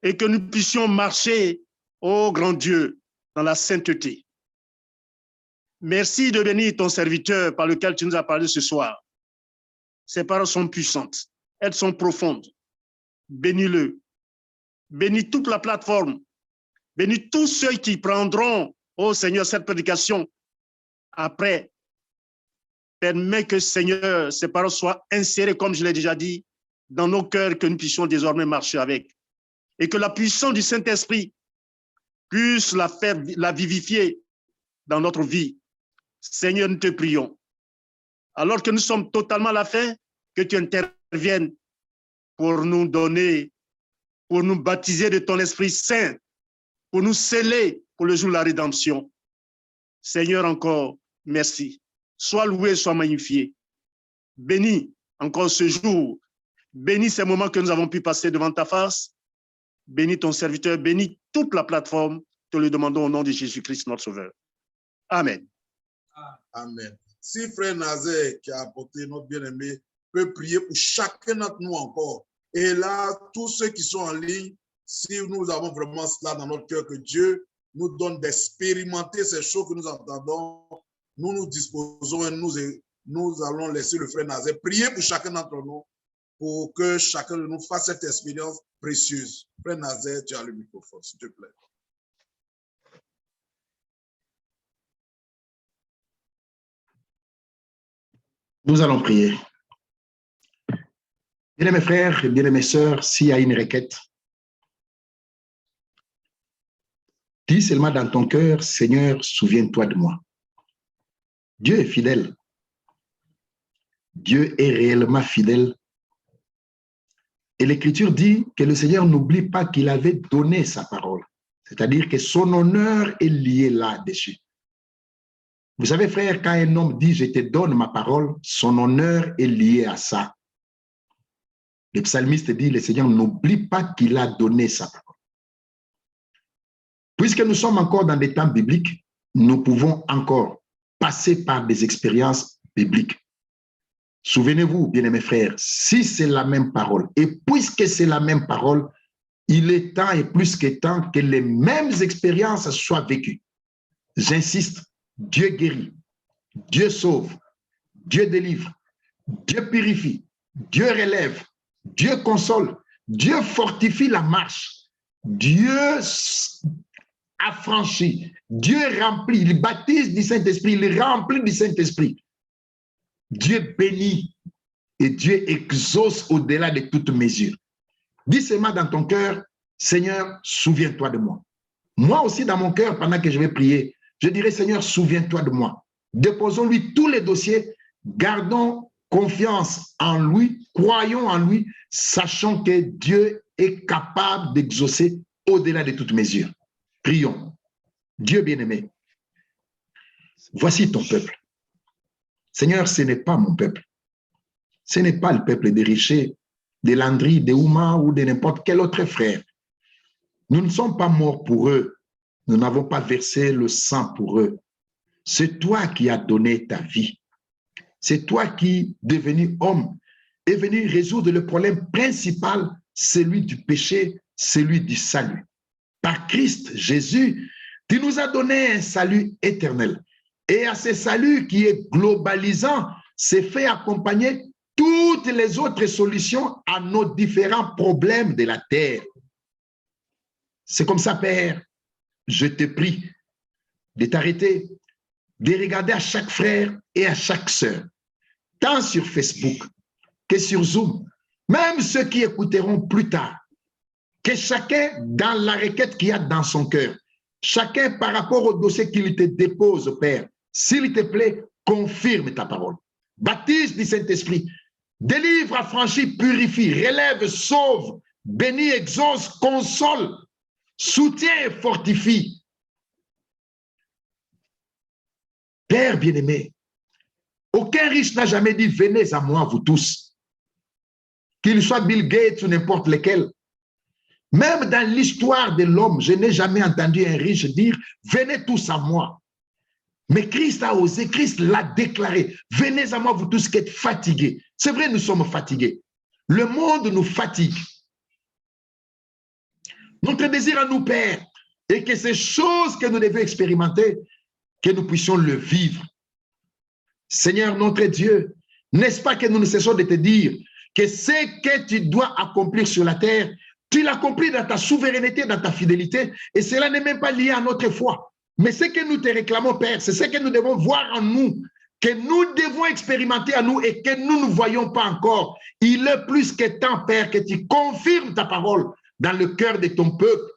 et que nous puissions marcher, ô grand Dieu, dans la sainteté. Merci de bénir ton serviteur par lequel tu nous as parlé ce soir. Ces paroles sont puissantes, elles sont profondes. Bénis-le. Bénis toute la plateforme. Bénis tous ceux qui prendront, ô Seigneur, cette prédication après. Permets que, Seigneur, ces paroles soient insérées, comme je l'ai déjà dit, dans nos cœurs, que nous puissions désormais marcher avec. Et que la puissance du Saint-Esprit puisse la vivifier dans notre vie. Seigneur, nous te prions. Alors que nous sommes totalement à la fin, que tu interviennes pour nous donner, pour nous baptiser de ton Esprit Saint, pour nous sceller pour le jour de la rédemption. Seigneur, encore, merci. Sois loué, sois magnifié. Bénis encore ce jour. Bénis ces moments que nous avons pu passer devant ta face. Bénis ton serviteur, bénis toute la plateforme. Te le demandons au nom de Jésus-Christ, notre Sauveur. Amen. Amen. Si Frère Nazaire, qui a apporté notre bien-aimé, peut prier pour chacun d'entre nous encore. Et là, tous ceux qui sont en ligne, si nous avons vraiment cela dans notre cœur, que Dieu nous donne d'expérimenter ces choses que nous entendons, nous nous disposons et nous allons laisser le frère Nazaire prier pour chacun d'entre nous, pour que chacun de nous fasse cette expérience précieuse. Frère Nazaire, tu as le microphone, s'il te plaît. Nous allons prier. Bien-aimés frères et bien-aimées sœurs, s'il y a une requête, dis seulement dans ton cœur, Seigneur, souviens-toi de moi. Dieu est fidèle. Dieu est réellement fidèle. Et l'Écriture dit que le Seigneur n'oublie pas qu'il avait donné sa parole. C'est-à-dire que son honneur est lié là-dessus. Vous savez, frère, quand un homme dit « je te donne ma parole », son honneur est lié à ça. Le psalmiste dit « le Seigneur n'oublie pas qu'il a donné sa parole ». Puisque nous sommes encore dans des temps bibliques, nous pouvons encore passer par des expériences bibliques. Souvenez-vous, bien-aimés frères, si c'est la même parole, et puisque c'est la même parole, il est temps et plus que temps que les mêmes expériences soient vécues. J'insiste, Dieu guérit, Dieu sauve, Dieu délivre, Dieu purifie, Dieu relève, Dieu console, Dieu fortifie la marche, Dieu affranchit, Dieu remplit, il baptise du Saint-Esprit, il remplit du Saint-Esprit. Dieu bénit et Dieu exauce au-delà de toute mesure. Dis seulement dans ton cœur, Seigneur, souviens-toi de moi. Moi aussi, dans mon cœur, pendant que je vais prier, je dirais, Seigneur, souviens-toi de moi. Déposons-lui tous les dossiers, gardons confiance en lui, croyons en lui, sachant que Dieu est capable d'exaucer au-delà de toute mesure. Prions. Dieu bien-aimé, voici ton peuple. Seigneur, ce n'est pas mon peuple. Ce n'est pas le peuple des Richer, des Landry, des Ouma ou de n'importe quel autre frère. Nous ne sommes pas morts pour eux. Nous n'avons pas versé le sang pour eux. C'est toi qui as donné ta vie. C'est toi qui, devenu homme, est venu résoudre le problème principal, celui du péché, celui du salut. Par Christ Jésus, tu nous as donné un salut éternel. Et à ce salut qui est globalisant, c'est fait accompagner toutes les autres solutions à nos différents problèmes de la terre. C'est comme ça, Père, je te prie de t'arrêter, de regarder à chaque frère et à chaque sœur, tant sur Facebook que sur Zoom, même ceux qui écouteront plus tard, que chacun, dans la requête qu'il y a dans son cœur, chacun par rapport au dossier qu'il te dépose, Père, s'il te plaît, confirme ta parole. Baptise du Saint-Esprit, délivre, affranchit, purifie, relève, sauve, bénit, exauce, console, soutient et fortifie. Père bien-aimé, aucun riche n'a jamais dit « Venez à moi, vous tous », qu'il soit Bill Gates ou n'importe lequel. Même dans l'histoire de l'homme, je n'ai jamais entendu un riche dire « Venez tous à moi ». Mais Christ a osé, Christ l'a déclaré. « Venez à moi, vous tous qui êtes fatigués ». C'est vrai, nous sommes fatigués. Le monde nous fatigue. Notre désir à nous, Père, est que ces choses que nous devons expérimenter, que nous puissions le vivre. Seigneur notre Dieu, n'est-ce pas que nous ne cessons de te dire que ce que tu dois accomplir sur la terre, tu l'accomplis dans ta souveraineté, dans ta fidélité, et cela n'est même pas lié à notre foi. Mais ce que nous te réclamons, Père, c'est ce que nous devons voir en nous, que nous devons expérimenter à nous et que nous ne voyons pas encore. Il est plus que temps, Père, que tu confirmes ta parole dans le cœur de ton peuple.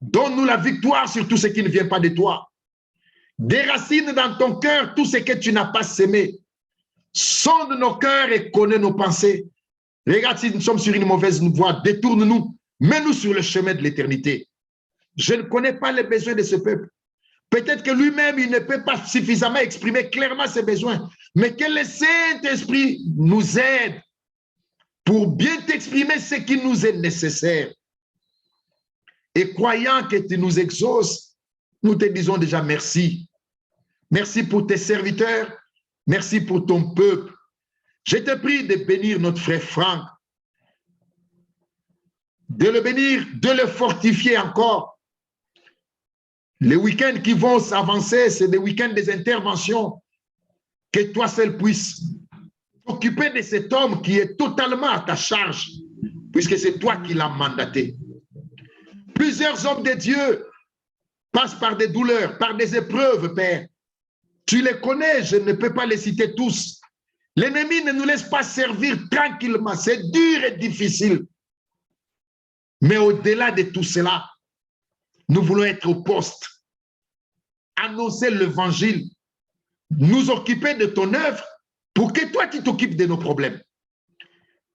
Donne-nous la victoire sur tout ce qui ne vient pas de toi. Déracine dans ton cœur tout ce que tu n'as pas sémé. Sonde nos cœurs et connais nos pensées. Regarde si nous sommes sur une mauvaise voie, détourne-nous, mets-nous sur le chemin de l'éternité. Je ne connais pas les besoins de ce peuple. Peut-être que lui-même, il ne peut pas suffisamment exprimer clairement ses besoins, mais que le Saint-Esprit nous aide pour bien t'exprimer ce qui nous est nécessaire. Et croyant que tu nous exauces, nous te disons déjà merci. Merci pour tes serviteurs, merci pour ton peuple. Je te prie de bénir notre frère Franck, de le bénir, de le fortifier encore. Les week-ends qui vont s'avancer, c'est des week-ends des interventions. Que toi seul puisses t'occuper de cet homme qui est totalement à ta charge, puisque c'est toi qui l'as mandaté. Plusieurs hommes de Dieu passent par des douleurs, par des épreuves, Père. Tu les connais, je ne peux pas les citer tous. L'ennemi ne nous laisse pas servir tranquillement. C'est dur et difficile. Mais au-delà de tout cela, nous voulons être au poste, annoncer l'évangile, nous occuper de ton œuvre pour que toi, tu t'occupes de nos problèmes.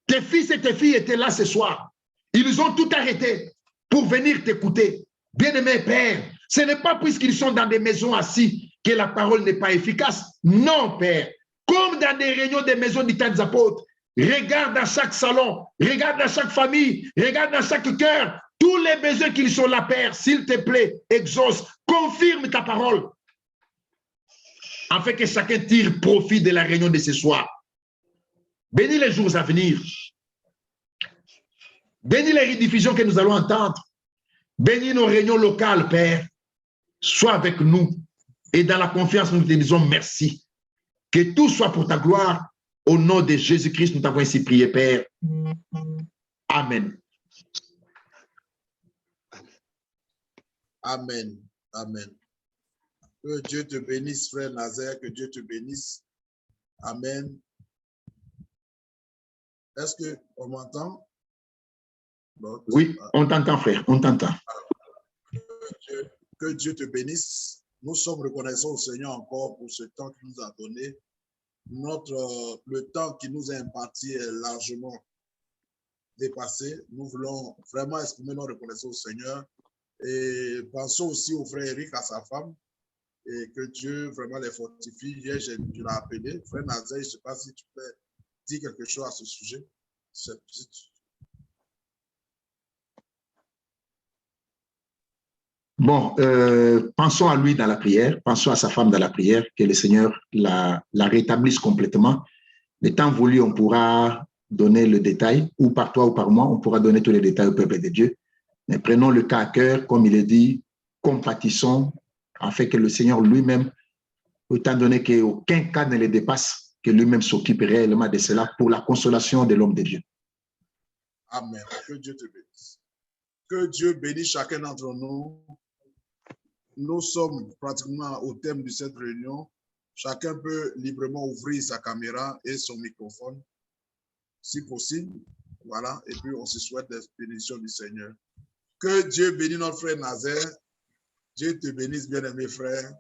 Tes fils et tes filles étaient là ce soir. Ils ont tout arrêté pour venir t'écouter. Bien-aimé Père, ce n'est pas puisqu'ils sont dans des maisons assis que la parole n'est pas efficace. Non, Père. Comme dans des réunions des maisons du temps des apôtres, regarde dans chaque salon, regarde dans chaque famille, regarde dans chaque cœur, tous les besoins qu'ils sont là, Père, s'il te plaît, exauce, confirme ta parole, afin que chacun tire profit de la réunion de ce soir. Bénis les jours à venir. Bénis les rediffusions que nous allons entendre. Bénis nos réunions locales, Père. Sois avec nous. Et dans la confiance, nous te disons merci. Que tout soit pour ta gloire. Au nom de Jésus-Christ, nous t'avons ainsi prié, Père. Amen. Amen. Amen. Que Dieu te bénisse, frère Nazaire. Que Dieu te bénisse. Amen. Est-ce qu'on m'entend? Bon, Oui, on t'entend, frère. On t'entend. Que Dieu te bénisse. Nous sommes reconnaissants au Seigneur encore pour ce temps qu'il nous a donné. Le temps qui nous est imparti est largement dépassé. Nous voulons vraiment exprimer notre reconnaissance au Seigneur. Et pensons aussi au frère Eric, à sa femme, et que Dieu vraiment les fortifie. Hier, tu l'as appelé. Frère Nazaire, je ne sais pas si tu peux dire quelque chose à ce sujet. Bon, pensons à lui dans la prière, pensons à sa femme dans la prière, que le Seigneur la rétablisse complètement. Le temps voulu, on pourra donner le détail, ou par toi ou par moi, on pourra donner tous les détails au peuple de Dieu. Mais prenons le cas à cœur, comme il est dit, compatissons, afin que le Seigneur lui-même, étant donné qu'aucun cas ne le dépasse, que lui-même s'occupe réellement de cela pour la consolation de l'homme de Dieu. Amen. Que Dieu te bénisse. Que Dieu bénisse chacun d'entre nous. Nous sommes pratiquement au thème de cette réunion. Chacun peut librement ouvrir sa caméra et son microphone, si possible. Voilà. Et puis, on se souhaite la bénédiction du Seigneur. Que Dieu bénisse notre frère Nazaire. Dieu te bénisse, bien-aimé frère.